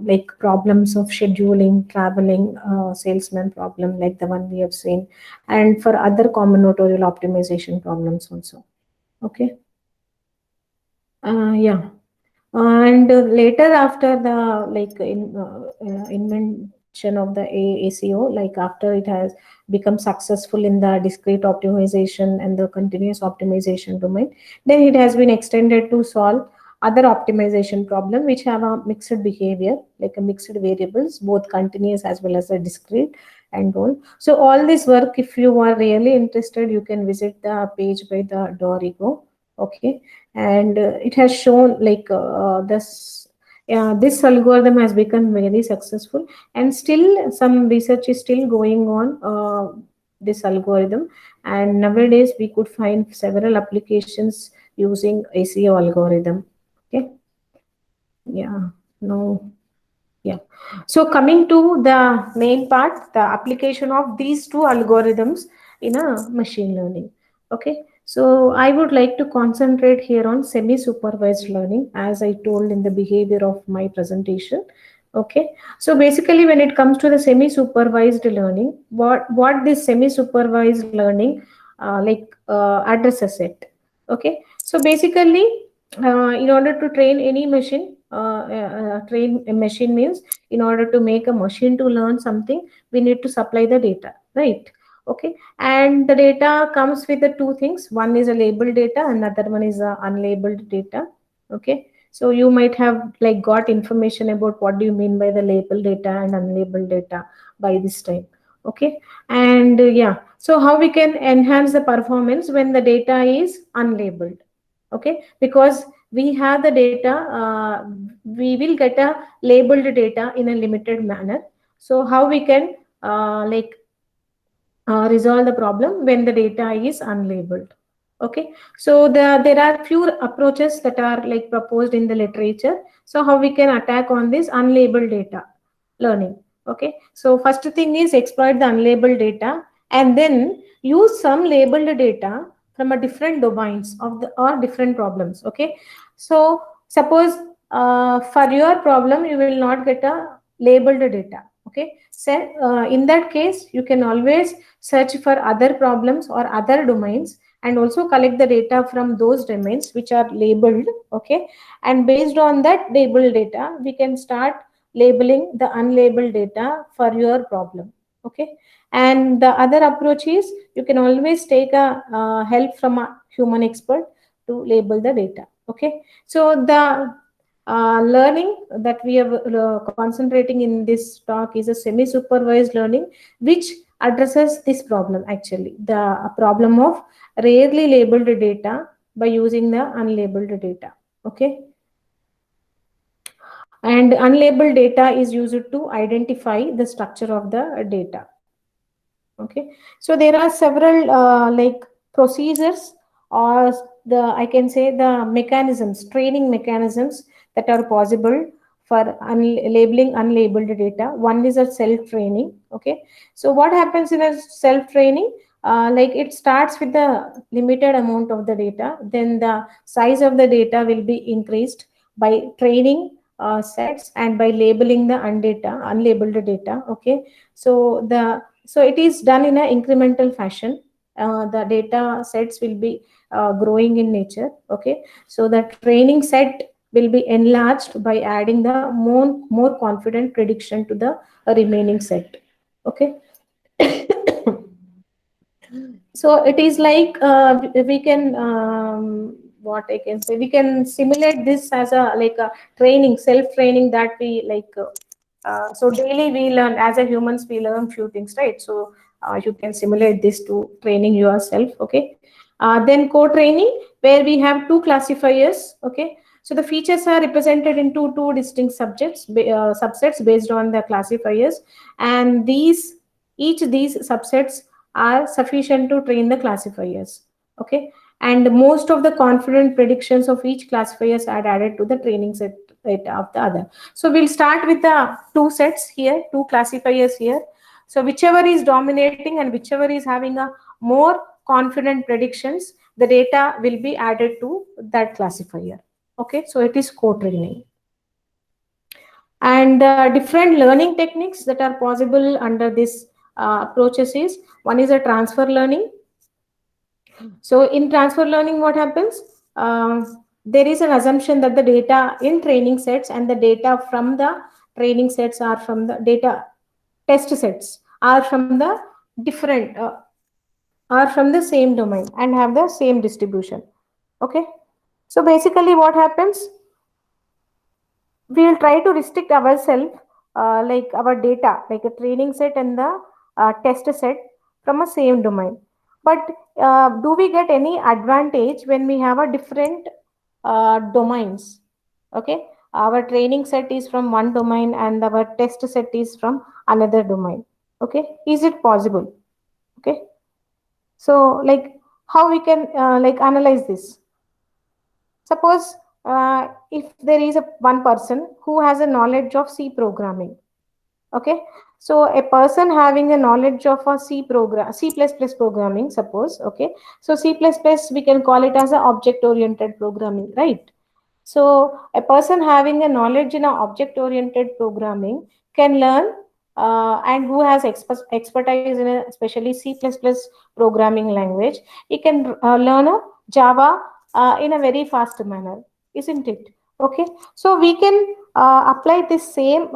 like problems of scheduling traveling salesman problem like the one we have seen, and for other combinatorial optimization problems also. Okay, yeah. And later, after the invention of the ACO, like after it has become successful in the discrete optimization and the continuous optimization domain, then it has been extended to solve other optimization problem which have a mixed behavior, like a mixed variables, both continuous as well as a discrete and all. So all this work, if you are really interested, you can visit the page by the Dorigo. Okay, and it has shown like this algorithm has become very successful, and still some research is still going on this algorithm, and nowadays we could find several applications using ACO algorithm. Okay, yeah. No, yeah. So coming to the main part, the application of these two algorithms in a machine learning. Okay. So I would like to concentrate here on semi-supervised learning, as I told in the behavior of my presentation. Okay. So basically, when it comes to the semi-supervised learning, what this semi-supervised learning addresses it. Okay. So basically, in order to train any machine, train a machine means in order to make a machine to learn something, we need to supply the data, right? Okay, and the data comes with the two things. One is a labeled data, another one is a unlabeled data. Okay, so you might have like got information about what do you mean by the labeled data and unlabeled data by this time. Okay, and yeah, so how we can enhance the performance when the data is unlabeled? Okay, because we have the data, we will get a labeled data in a limited manner. So how we can resolve the problem when the data is unlabeled? Okay, so there are few approaches that are like proposed in the literature. So how we can attack on this unlabeled data learning? Okay, so first thing is exploit the unlabeled data and then use some labeled data from a different domains of the or different problems. Okay, so suppose for your problem you will not get a labeled data. Okay, so in that case you can always search for other problems or other domains and also collect the data from those domains which are labeled. Okay, and based on that labeled data we can start labeling the unlabeled data for your problem. Okay, and the other approach is you can always take a help from a human expert to label the data. Okay, so the learning that we are concentrating in this talk is a semi-supervised learning which addresses this problem, actually the problem of rarely labeled data by using the unlabeled data. Okay, and unlabeled data is used to identify the structure of the data. Okay, so there are several like procedures or the, I can say, the mechanisms, training mechanisms that are possible for labeling unlabeled data. One is a self training. Okay, so what happens in a self training? Like it starts with the limited amount of the data, then the size of the data will be increased by training sets and by labeling the unlabeled data. Okay, so it is done in an incremental fashion. The data sets will be growing in nature. Okay, so the training set will be enlarged by adding the more confident prediction to the remaining set. Okay. So it is like we can what I can say, we can simulate this as a like a training, self training, that we like so daily we learn, as a humans we learn few things, right? So you can simulate this to training yourself. Okay, then co-training, where we have two classifiers. Okay, so the features are represented into two distinct subsets based on the classifiers, and each these subsets are sufficient to train the classifiers. Okay, and most of the confident predictions of each classifiers are added to the training set of the other. So we'll start with the two sets here, two classifiers here. So whichever is dominating and whichever is having a more confident predictions, the data will be added to that classifier. Okay, so it is co-training. And different learning techniques that are possible under this approaches is, one is a transfer learning. So in transfer learning, what happens? There is an assumption that the data in training sets and the data from the training sets are from the data test sets are from the different are from the same domain and have the same distribution. Okay, so basically what happens, we will try to restrict ourselves, like our data, like a training set and the test set from a same domain. But do we get any advantage when we have a different domains? Okay, our training set is from one domain and our test set is from another domain. Okay, is it possible? Okay, so like how we can like analyze this? Suppose if there is a one person who has a knowledge of C programming. Okay, so a person having a knowledge of a C++ programming, suppose. Okay, so C++ we can call it as a object oriented programming, right? So a person having a knowledge in a object oriented programming can learn and who has expertise in a especially C++ programming language, he can learn a Java in a very fast manner, isn't it? Okay, so we can apply this same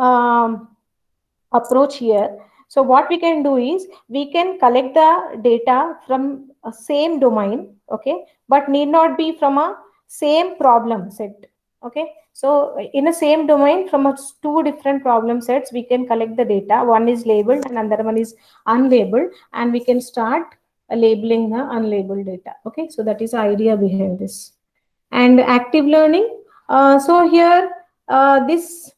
approach here. So what we can do is we can collect the data from a same domain, okay, but need not be from a same problem set. Okay, so in a same domain from a two different problem sets, we can collect the data. One is labeled and another one is unlabeled, and we can start labeling the unlabeled data. Okay, so that is the idea behind this. And active learning, so here this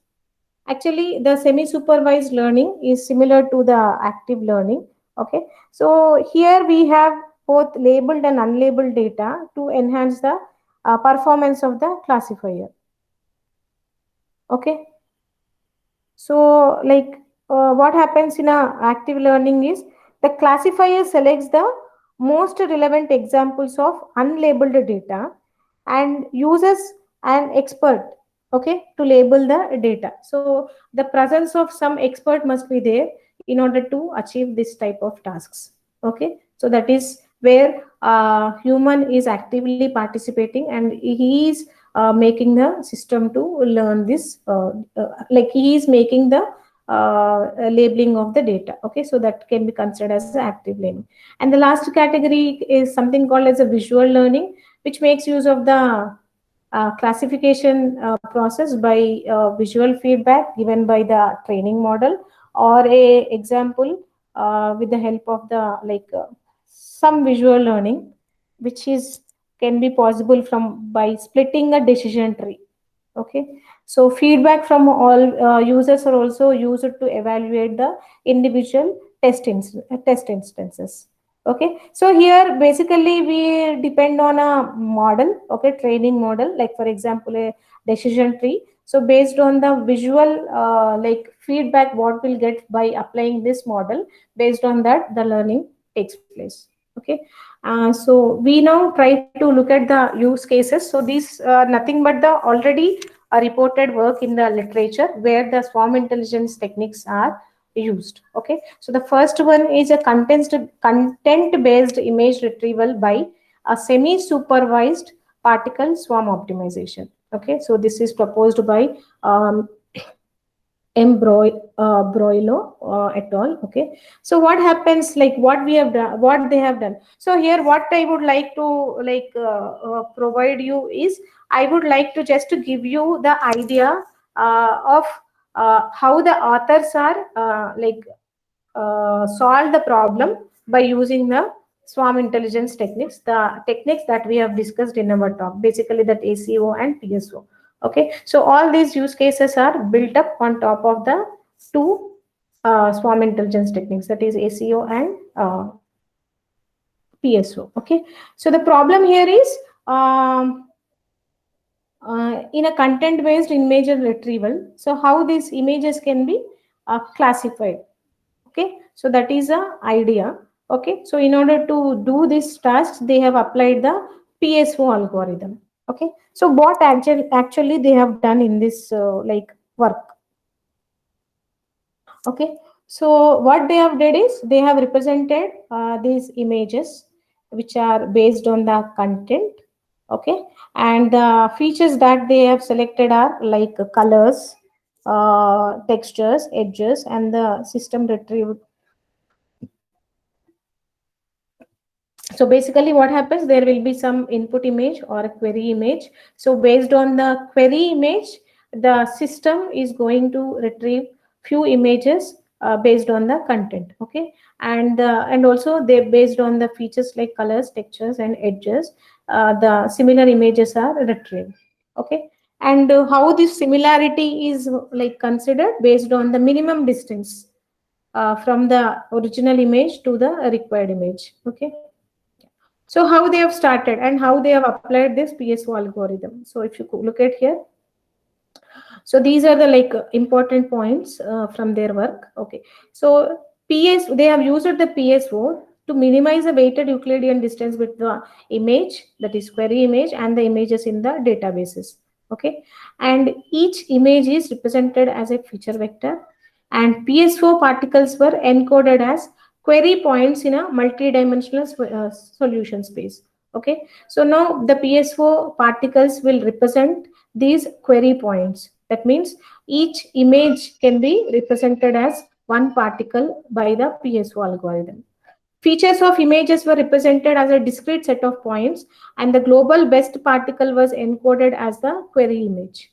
actually the semi-supervised learning is similar to the active learning. Okay, so here we have both labeled and unlabeled data to enhance the performance of the classifier. Okay, so like what happens in a active learning is the classifier selects the most relevant examples of unlabeled data and uses an expert, okay, to label the data. So the presence of some expert must be there in order to achieve this type of tasks. Okay, so that is where human is actively participating and he is making the system to learn this like he is making the labeling of the data. Okay, so that can be considered as active learning. And the last category is something called as a visual learning, which makes use of the classification process by visual feedback given by the training model, or a example with the help of the like some visual learning, which is can be possible from by splitting a decision tree. Okay, so feedback from all users are also used to evaluate the individual test instances. Okay, so here basically we depend on a model, okay, training model, like for example, a decision tree. So based on the visual like feedback, what we'll get by applying this model, based on that, the learning takes place. Okay, so we now try to look at the use cases. So these nothing but the already reported work in the literature where the swarm intelligence techniques are used. Okay, so the first one is a content based image retrieval by a semi supervised particle swarm optimization. Okay, so this is proposed by Broilo et al. Okay, so what happens, like what we have done, what they have done. So here, what I would like to provide you is, I would like to just to give you the idea of how the authors are solve the problem by using the swarm intelligence techniques, the techniques that we have discussed in our talk, basically that ACO and PSO. Okay, so all these use cases are built up on top of the two swarm intelligence techniques, that is ACO and PSO. Okay, so the problem here is in a content based image retrieval, so how these images can be classified. Okay, so that is the idea. Okay, so in order to do this task, they have applied the PSO algorithm. Okay, so what actually they have done in this like work. Okay, so what they have did is, they have represented these images which are based on the content. Okay, and the features that they have selected are like colors, textures, edges, and the system retrieved. So basically what happens, there will be some input image or a query image. So based on the query image, the system is going to retrieve few images based on the content. Okay, and also they based on the features like colors, textures, and edges, the similar images are retrieved. Okay, and how this similarity is like considered based on the minimum distance from the original image to the required image. Okay, so how they have started and how they have applied this PSO algorithm. So if you look at here, so these are the like important points from their work. Okay, so they have used the PSO to minimize the weighted Euclidean distance with the image, that is query image, and the images in the databases. Okay, and each image is represented as a feature vector, and PSO particles were encoded as query points in a multi-dimensional solution space. Okay, so now the PSO particles will represent these query points. That means each image can be represented as one particle by the PSO algorithm. Features of images were represented as a discrete set of points, and the global best particle was encoded as the query image.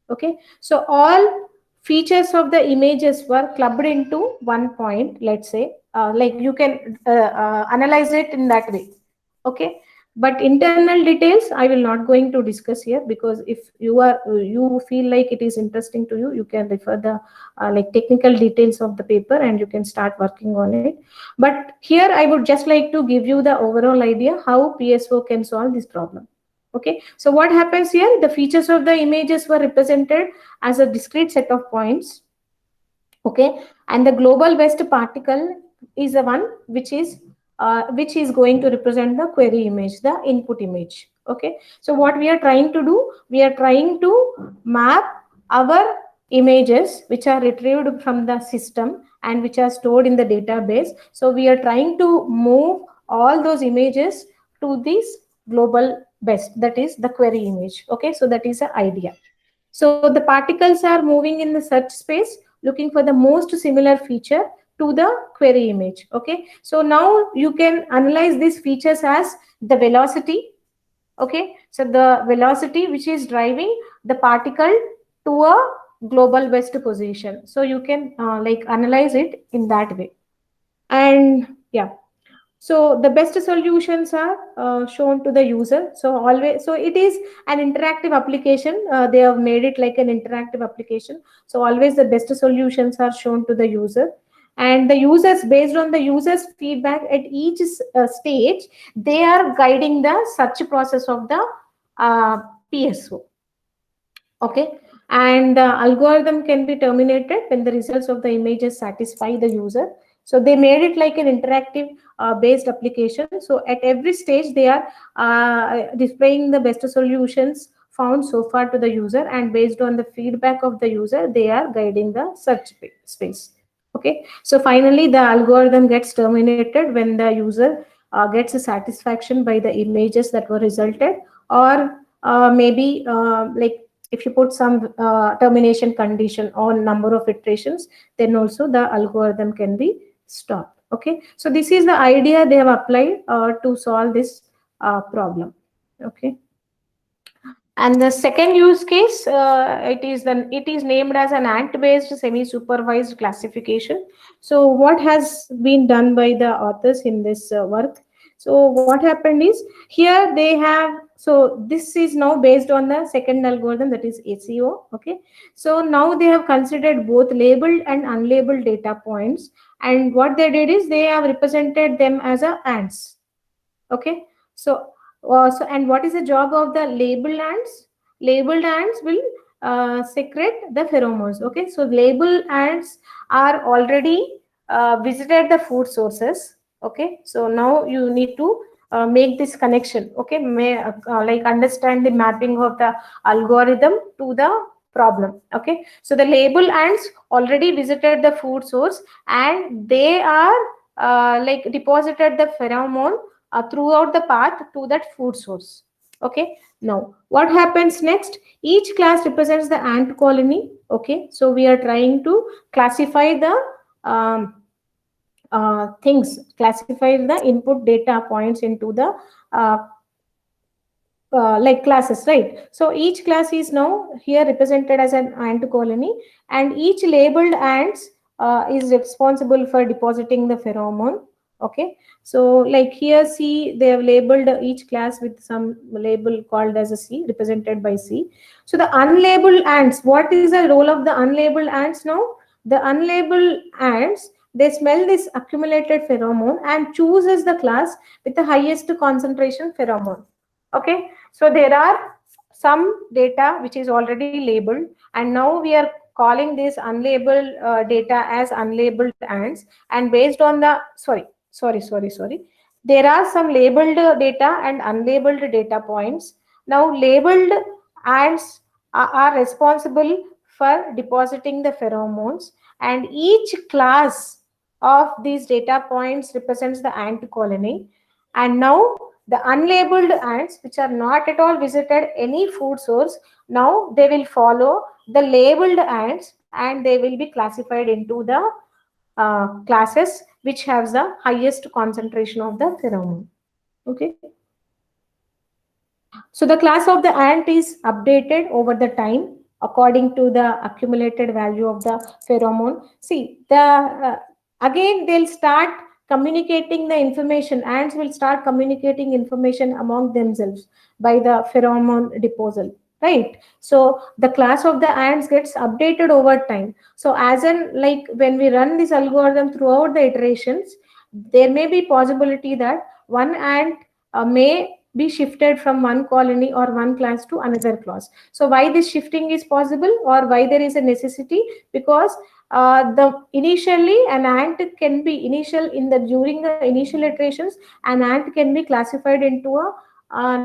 Okay, so all features of the images were clubbed into one point, let's say, like you can analyze it in that way. Okay, but internal details I will not going to discuss here, because if you feel like it is interesting to you, you can refer the like technical details of the paper and you can start working on it. But here I would just like to give you the overall idea how PSO can solve this problem. Okay, so what happens here, the features of the images were represented as a discrete set of points. Okay, and the global best particle is the one which is going to represent the query image, the input image. Okay, so what we are trying to do, we are trying to map our images which are retrieved from the system and which are stored in the database. So we are trying to move all those images to this global best, that is the query image. Okay, so that is the idea. So the particles are moving in the search space looking for the most similar feature to the query image. Okay, so now you can analyze these features as the velocity. Okay, so the velocity which is driving the particle to a global best position. So you can like analyze it in that way. And yeah, so the best solutions are shown to the user. So always, so it is an interactive application. They have made it like an interactive application. So always the best solutions are shown to the user. And the users, based on the users feedback at each stage, they are guiding the search process of the PSO. Okay, and the algorithm can be terminated when the results of the images satisfy the user. So they made it like an interactive based application. So at every stage they are displaying the best solutions found so far to the user, and based on the feedback of the user they are guiding the search space. Okay, so finally the algorithm gets terminated when the user gets a satisfaction by the images that were resulted, or maybe like if you put some termination condition on number of iterations, then also the algorithm can be stopped. Okay, so this is the idea they have applied to solve this problem. Okay, and the second use case, it is named as an ant-based semi-supervised classification. So what has been done by the authors in this work? So what happened is, here they have, so this is now based on the second algorithm, that is ACO. Okay, so now they have considered both labeled and unlabeled data points, and what they did is they have represented them as a ants. Okay, so and what is the job of the labeled ants? Labeled ants will secrete the pheromones. Okay, so labeled ants are already visited the food sources. Okay, so now you need to make this connection. Okay, like understand the mapping of the algorithm to the problem. Okay, so the label ants already visited the food source, and they are like deposited the pheromone throughout the path to that food source. Okay, now what happens next? Each class represents the ant colony. Okay, so we are trying to classify the things, classify the input data points into the like classes, right? So each class is now here represented as an ant colony, and each labeled ants is responsible for depositing the pheromone. Okay, so like here C, they have labeled each class with some label called as a C, represented by C. So the unlabeled ants, what is the role of the unlabeled ants now? The unlabeled ants, they smell this accumulated pheromone and chooses the class with the highest concentration pheromone. Okay, so there are some data which is already labeled, and now we are calling this unlabeled data as unlabeled ants, and based on the sorry, there are some labeled data and unlabeled data points. Now labeled ants are responsible for depositing the pheromones, and each class of these data points represents the ant colony. And now the unlabeled ants, which are not at all visited any food source, now they will follow the labeled ants, and they will be classified into the classes which has the highest concentration of the pheromone. Okay, so the class of the ant is updated over the time according to the accumulated value of the pheromone. See, the again they'll start communicating the information. Ants will start communicating information among themselves by the pheromone deposal, right? So the class of the ants gets updated over time. So as in, like when we run this algorithm throughout the iterations, there may be possibility that one ant may be shifted from one colony or one class to another class. So why this shifting is possible, or why there is a necessity? Because the initially an ant can be during the initial iterations, an ant can be classified into a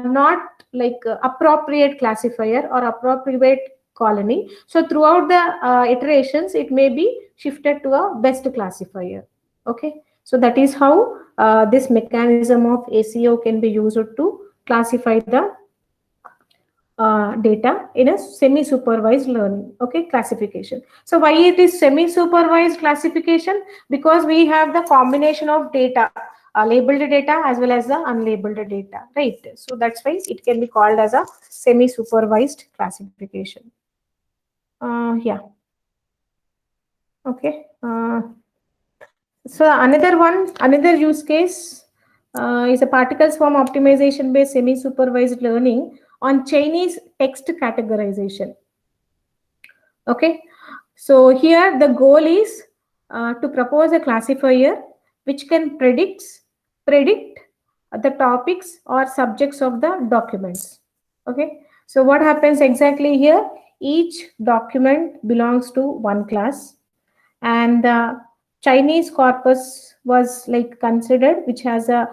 not like appropriate classifier or appropriate colony. So throughout the iterations, it may be shifted to a best classifier. Okay, so that is how this mechanism of ACO can be used to classify the data in a semi-supervised learning. Okay, classification. So why it is semi-supervised classification? Because we have the combination of data, labeled data as well as the unlabeled data, right? So that's why it can be called as a semi-supervised classification. Yeah. Okay. So another use case is a particle swarm optimization based semi-supervised learning on Chinese text categorization. Okay, so here the goal is to propose a classifier which can predict the topics or subjects of the documents. Okay, so what happens exactly here? Each document belongs to one class, and the Chinese corpus was like considered, which has a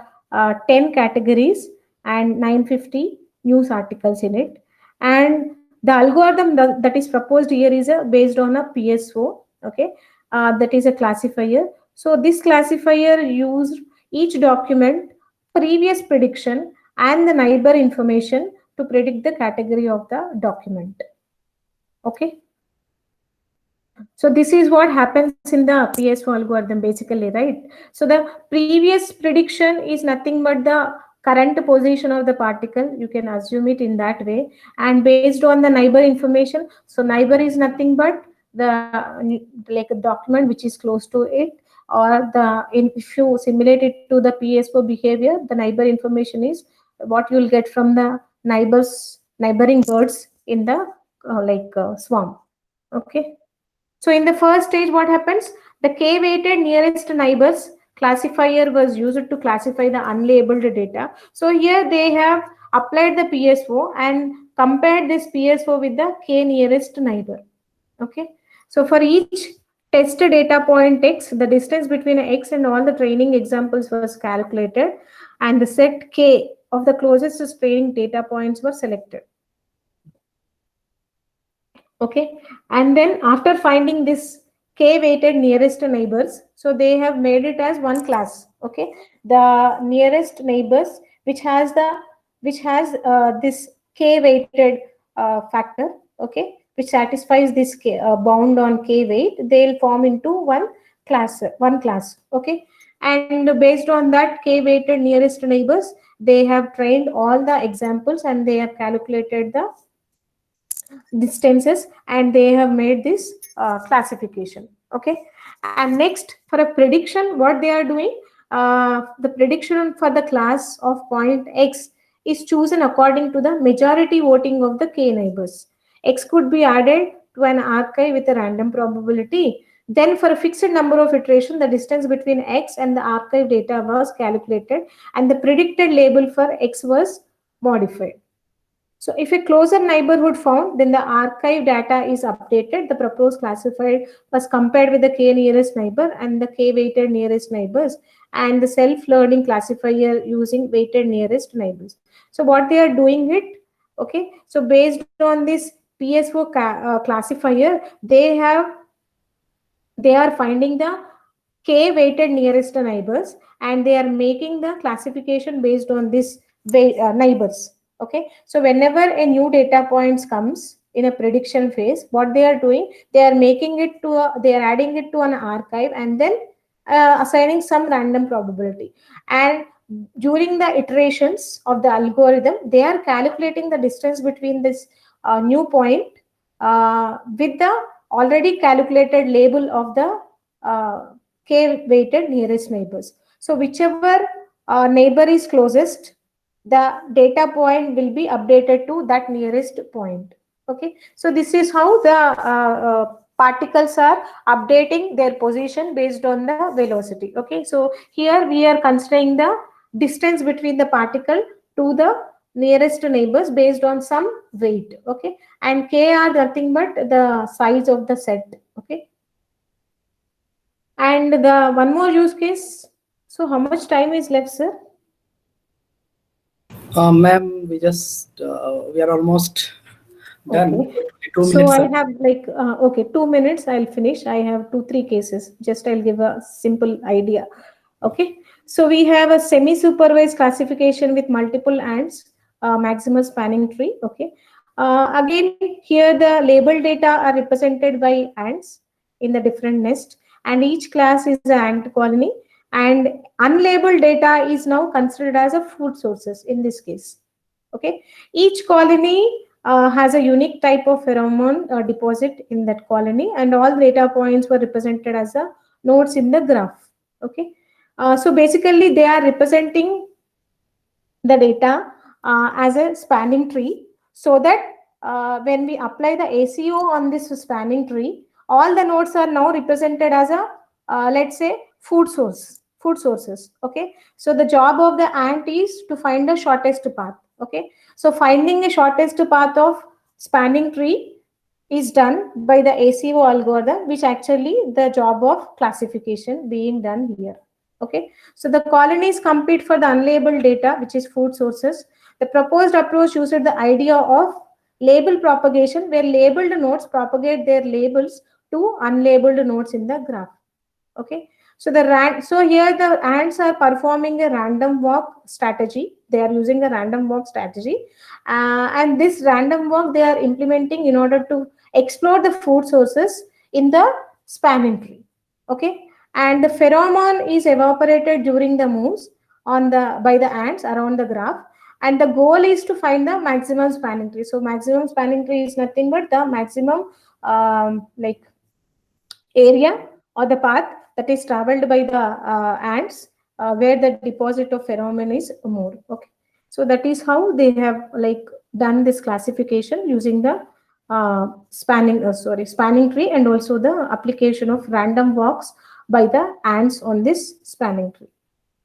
10 categories and 950 news articles in it. And the algorithm that is proposed here is based on a PSO. Okay, that is a classifier. So this classifier used each document previous prediction and the neighbor information to predict the category of the document. Okay. So this is what happens in the PSO algorithm basically, right? So the previous prediction is nothing but the current position of the particle. You can assume it in that way. And based on the neighbor information, so neighbor is nothing but the like a document which is close to it, or if you simulate it to the PSO behavior, the neighbor information is what you will get from the neighboring birds in the swarm. Okay. So in the first stage, what happens? The k-weighted nearest neighbors classifier was used to classify the unlabeled data. So here they have applied the PSO and compared this PSO with the k nearest neighbor. Okay. So for each test data point x, the distance between x and all the training examples was calculated, and the set k of the closest training data points were selected. Okay, and then after finding this k weighted nearest neighbors, so they have made it as one class. Okay, the nearest neighbors which has this k weighted factor, okay, which satisfies this bound on k weight, they'll form into one class. Okay, and based on that k weighted nearest neighbors, they have trained all the examples and they have calculated the distances, and they have made this classification. Okay, and next, for a prediction, what they are doing, the prediction for the class of point x is chosen according to the majority voting of the k neighbors. X could be added to an archive with a random probability. Then for a fixed number of iteration, the distance between x and the archive data was calculated, and the predicted label for x was modified. So if a closer neighborhood found, then the archive data is updated. The proposed classified was compared with the k nearest neighbor and the k weighted nearest neighbors, and the self-learning classifier using weighted nearest neighbors. So what they are doing it, okay, so based on this PSO classifier, they are finding the k weighted nearest neighbors, and they are making the classification based on this neighbors. Okay, so whenever a new data points comes in a prediction phase, what they are doing, they are making it to they are adding it to an archive and then assigning some random probability. And during the iterations of the algorithm, they are calculating the distance between this new point with the already calculated label of the k weighted nearest neighbors. So whichever neighbor is closest, the data point will be updated to that nearest point. Okay, so this is how the particles are updating their position based on the velocity. Okay, so here we are considering the distance between the particle to the nearest neighbors based on some weight. Okay, and k are nothing but the size of the set. Okay, and the one more use case. So how much time is left, sir? Ma'am, we are almost done. Okay. 2 So minutes. I have like, okay, 2 minutes, I'll finish. I have 2-3 cases. Just I'll give a simple idea. Okay. So we have a semi-supervised classification with multiple ants, maximal spanning tree. Okay. Again, here the label data are represented by ants in the different nest, and each class is an ant colony, and unlabeled data is now considered as a food sources in this case. Okay. Each colony has a unique type of pheromone deposit in that colony, and all data points were represented as a nodes in the graph. Okay, so basically they are representing the data as a spanning tree, so that when we apply the ACO on this spanning tree, all the nodes are now represented as a let's say food sources. Okay, so the job of the ant is to find the shortest path. Okay, so finding a shortest path of spanning tree is done by the ACO algorithm, which actually the job of classification being done here. Okay, so the colonies compete for the unlabeled data, which is food sources. The proposed approach used the idea of label propagation, where labeled nodes propagate their labels to unlabeled nodes in the graph. Okay, so so here the ants are performing a random walk strategy. They are using a random walk strategy, and this random walk they are implementing in order to explore the food sources in the spanning tree. Okay, and the pheromone is evaporated during the moves on the by the ants around the graph, and the goal is to find the maximum spanning tree. So maximum spanning tree is nothing but the maximum like area or the path that is traveled by the ants, where the deposit of pheromone is more. Okay, so that is how they have like done this classification using the spanning tree, and also the application of random walks by the ants on this spanning tree.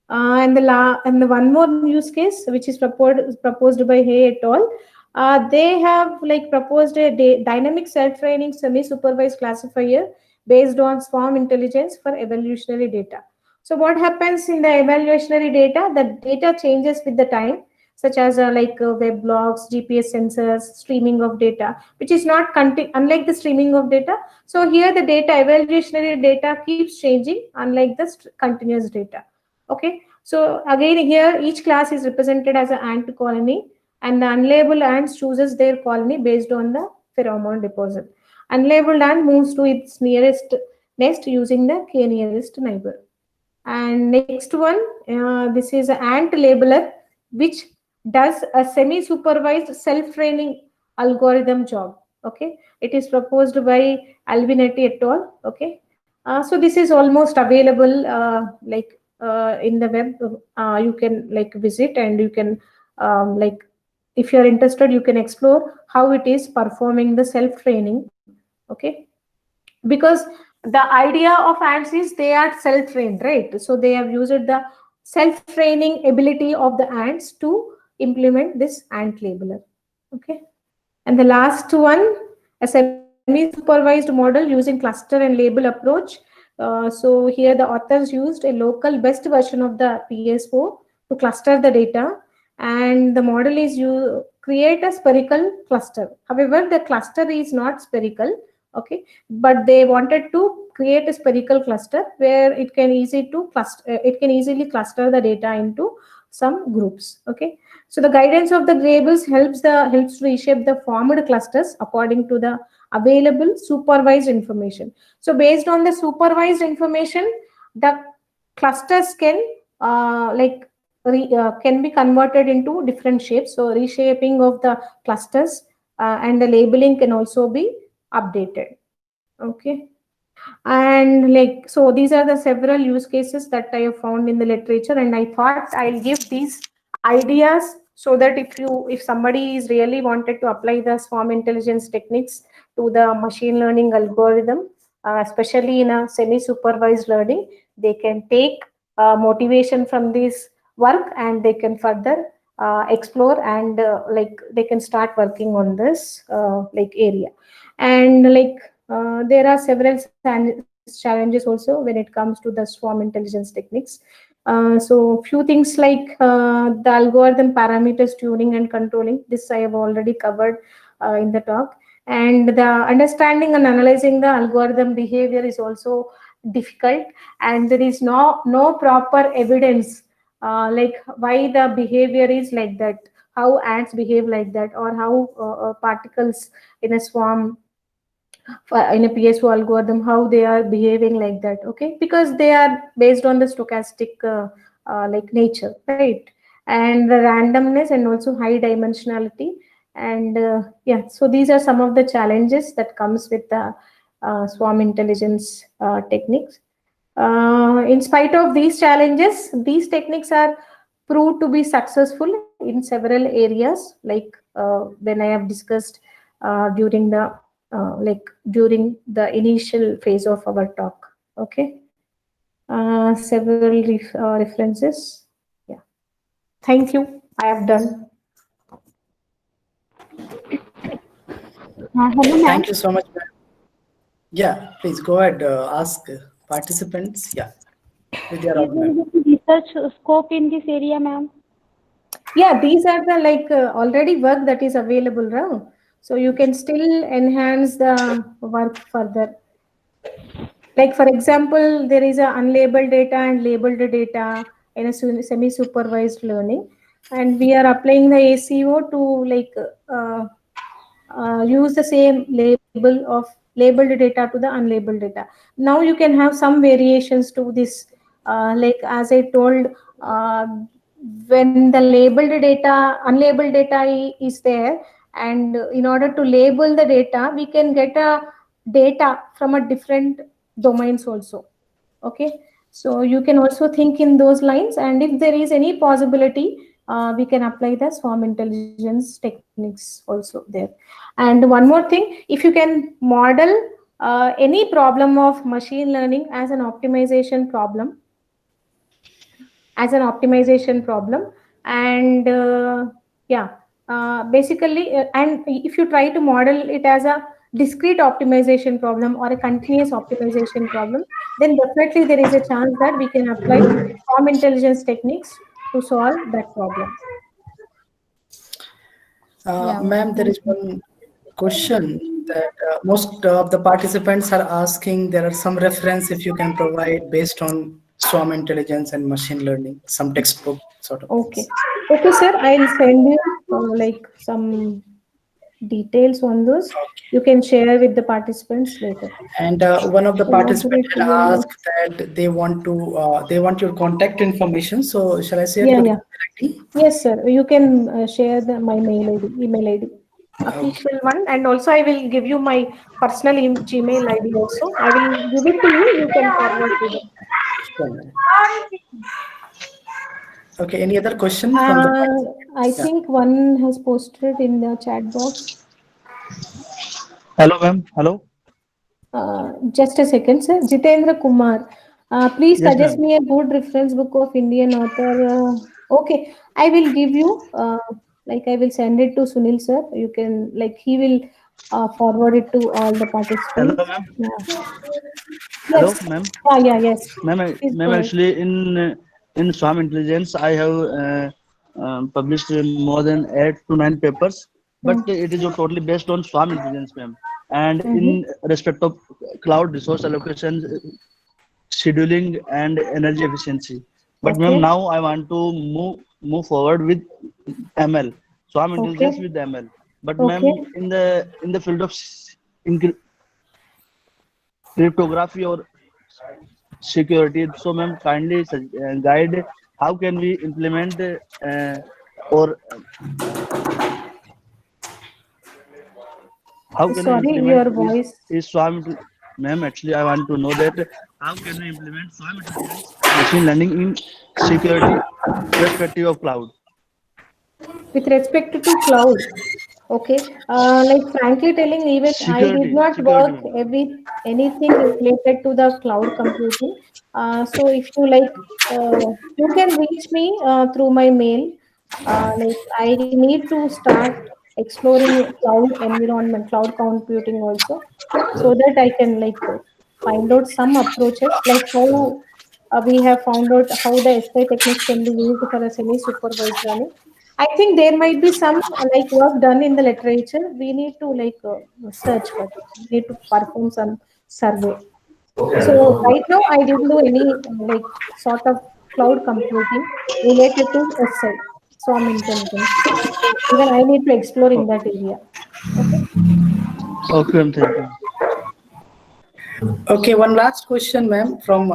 And the one more use case which is proposed by Hay et al. They have like proposed a dynamic self-training semi-supervised classifier based on swarm intelligence for evolutionary data. So what happens in the evolutionary data? The data changes with the time, such as web logs, GPS sensors, streaming of data, which is not unlike the streaming of data. So here the data, evolutionary data keeps changing, unlike the continuous data. Okay, so again here each class is represented as an ant colony, and the unlabeled ants chooses their colony based on the pheromone deposit. Unlabeled ant moves to its nearest nest using the k nearest neighbor. And next one, this is an ant labeler, which does a semi-supervised self-training algorithm job. Okay, it is proposed by Alvinetti et al. Okay, so this is almost available in the web. You can like visit, and you can like if you are interested, you can explore how it is performing the self-training. Okay, because the idea of ants is they are self-trained, right? So they have used the self-training ability of the ants to implement this ant labeler. Okay, and the last one, a semi-supervised model using cluster and label approach. So here the authors used a local best version of the PSO to cluster the data, and the model is you create a spherical cluster. However, the cluster is not spherical. Okay, but they wanted to create a spherical cluster where it can easily cluster the data into some groups. Okay, so the guidance of the labels helps to reshape the formed clusters according to the available supervised information. So based on the supervised information, the clusters can can be converted into different shapes. So reshaping of the clusters and the labeling can also be updated. Okay, and like so these are the several use cases that I have found in the literature, and I thought I'll give these ideas so that if somebody is really wanted to apply the swarm intelligence techniques to the machine learning algorithm, especially in a semi-supervised learning, they can take motivation from this work, and they can further explore, and they can start working on this area. And there are several challenges also when it comes to the swarm intelligence techniques. So few things like the algorithm parameters tuning and controlling. This I have already covered in the talk. And the understanding and analyzing the algorithm behavior is also difficult, and there is no proper evidence like why the behavior is like that, how ants behave like that, or how particles in a swarm in a PSO algorithm, how they are behaving like that. Okay, because they are based on the stochastic nature, right? And the randomness, and also high dimensionality. And yeah, so these are some of the challenges that comes with the swarm intelligence techniques. In spite of these challenges, these techniques are proved to be successful in several areas, like when I have discussed during the during the initial phase of our talk. Okay. Several references. Yeah. Thank you. I have done. Hello, ma'am. Thank you so much, ma'am. Yeah, please go ahead. Ask participants. Yeah, with your Is there ma'am. any research scope in this area, ma'am? Yeah, these are the already work that is available now. So you can still enhance the work further. Like for example, there is a unlabeled data and labeled data in a semi-supervised learning, and we are applying the ACO to use the same label of labeled data to the unlabeled data. Now you can have some variations to this. Like as I told, uh, when the labeled data, unlabeled data is there, and in order to label the data, we can get a data from a different domains also. Okay, so you can also think in those lines, and if there is any possibility, we can apply the swarm intelligence techniques also there. And one more thing, if you can model any problem of machine learning as an optimization problem, and yeah, basically, and if you try to model it as a discrete optimization problem or a continuous optimization problem, then definitely there is a chance that we can apply swarm intelligence techniques to solve that problem. Yeah. Ma'am, there is one question that most of the participants are asking. There are some reference if you can provide based on swarm intelligence and machine learning, some textbook sort of Okay, things. okay, sir, I'll send you some details on those. You can share with the participants later. And one of the So what do we participants had do? asked that they want your contact information. So shall I share Yeah, your yeah. email ID? Yes, sir. You can share my mail ID, email ID, Okay. official one, and also I will give you my personal Gmail ID also. I will give it to you. You can forward to them. Sure, ma'am. Okay. Any other question from the Uh, I participants? Yeah. think one has posted in the chat box. Hello, ma'am. Hello. Just a second, sir. Jitendra Kumar. Please Yes, suggest ma'am. me a good reference book of Indian author. Okay, I will give you. I will send it to Sunil, sir. You can he will forward it to all the Hello, participants. ma'am. Yeah. Hello, Yes. ma'am. Yeah. Yes. Please Ma'am. go ahead. Actually, in Swarm Intelligence, I have published more than 8 to 9 papers, but Mm. it is totally based on Swarm Intelligence, ma'am. And Mm-hmm. in respect of cloud resource allocation, scheduling, and energy efficiency. But ma'am, Okay. now I want to move forward with ML. Swarm Intelligence Okay. with ML. But Okay. ma'am, in the field of cryptography or security. So, ma'am, kindly guide how can we implement or how can we Sorry, implement your voice. is Swarm? Ma'am, actually, I want to know that how can we implement Swarm intelligence machine learning in security perspective of cloud? With respect to cloud, okay, frankly telling, even I did not Security, work ma'am. anything related to the cloud computing. So if you you can reach me through my mail. I need to start exploring cloud environment, cloud computing also, so that I can find out some approaches, like how we have found out how the SI techniques can be used for a semi-supervised learning. I think there might be some work done in the literature. We need to search for it. We need to perform some survey. So right now I didn't do any sort of cloud computing related to SI, swarm intelligence. Even I need to explore in that area. Okay. Okay, ma'am. Thank you. Okay, one last question, ma'am, from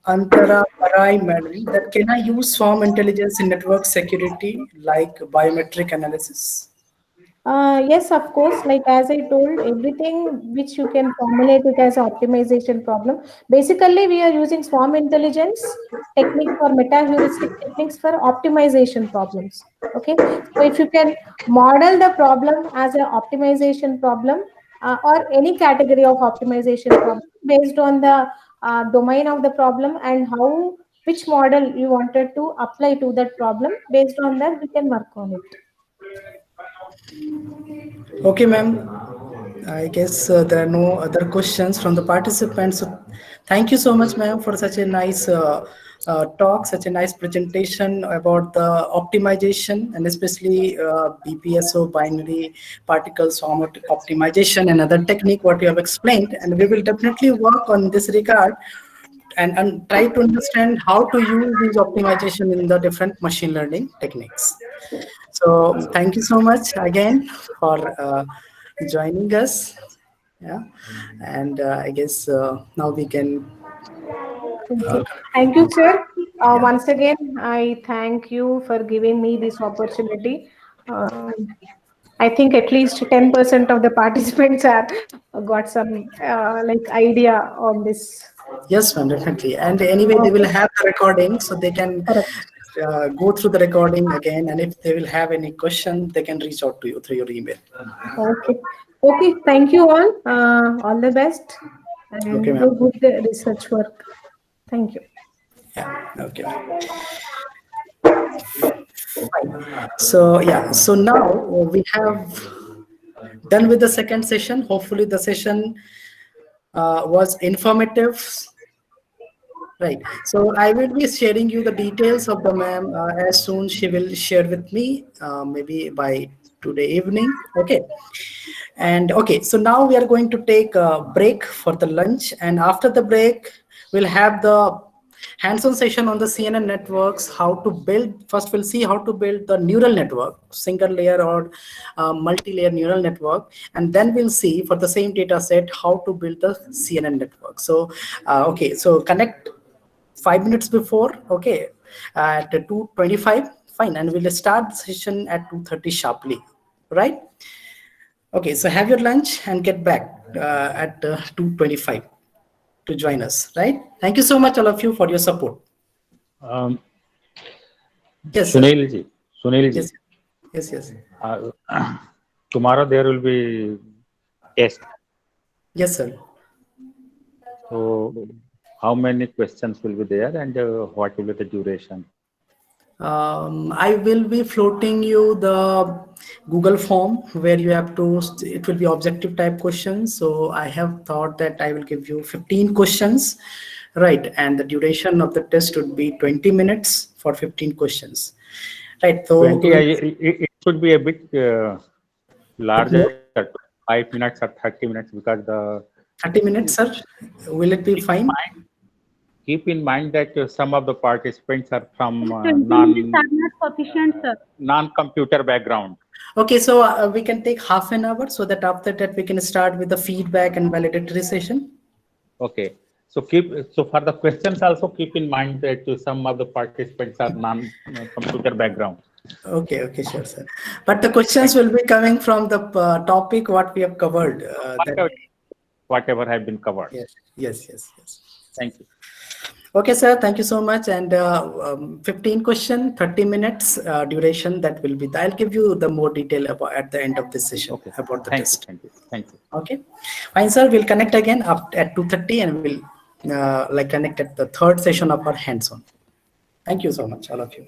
Antara Parai, madam. That can I use swarm intelligence in network security like biometric analysis? Yes, of course. Like as I told, everything which you can formulate it as an optimization problem. Basically, we are using swarm intelligence techniques or meta heuristic techniques for optimization problems. Okay, so if you can model the problem as an optimization problem or any category of optimization problem based on the domain of the problem and which model you wanted to apply to that problem. Based on that, we can work on it. Okay, ma'am. I guess there are no other questions from the participants. So thank you so much, ma'am, for such a nice talk, such a nice presentation about the optimization and especially BPSO, binary particles optimization, and other technique what you have explained. And we will definitely work on this regard and try to understand how to use these optimization in the different machine learning techniques. So thank you so much again for joining us. Yeah, and I guess now we can. Okay. Thank you, sir. Once again, I thank you for giving me this opportunity. I think at least 10% of the participants have got some like idea on this. Yes, ma'am, definitely. And anyway, they will have the recording, so they can Correct. go through the recording again. And if they will have any question, they can reach out to you through your email. Okay. Okay. Thank you all. All the best. And Okay, do ma'am. good research work. Thank you. Yeah. Okay. Fine. So yeah. So now we have done with the second session. Hopefully, the session was informative. Right. So I will be sharing you the details of the ma'am as soon she will share with me, maybe by today evening. Okay. And okay, so now we are going to take a break for the lunch, and after the break, we'll have the hands-on session on the CNN networks. How to build? First, we'll see how to build the neural network, single layer or multi-layer neural network, and then we'll see for the same data set how to build the CNN network. So, okay, so connect 5 minutes before, okay, at 2:25, fine, and we'll start the session at 2:30 sharply, right? Okay, so have your lunch and get back at 2:25 to join us, right? Thank you so much, all of you, for your support. Yes, sir. Sunil ji, Yes, yes. tomorrow there will be test. Yes, sir. So, how many questions will be there, and what will be the duration? I will be floating you the Google form where you have to, it will be objective type questions. So I have thought that I will give you 15 questions, right? And the duration of the test would be 20 minutes for 15 questions, right? So 20, it should be a bit larger, 5 minutes or 30 minutes, because the 30 minutes, sir. Will it be fine? Keep in mind that some of the participants are from 20 minutes are not sufficient, sir. non-computer background. Okay, so we can take half an hour so that after that we can start with the feedback and validatory session. Okay. So for the questions also keep in mind that some of the participants are non-computer background. Okay, sure, sir. But the questions will be coming from the topic what we have covered. Whatever have been covered. Yes. Thank you. Okay, sir. Thank you so much. And 15 question, 30 minutes duration. That will be. I'll give you the more detail about at the end of this session about the test. Thank you. Okay, fine, sir. We'll connect again up at 2:30, and we'll connect at the third session of our hands-on. Thank you so much, all of you.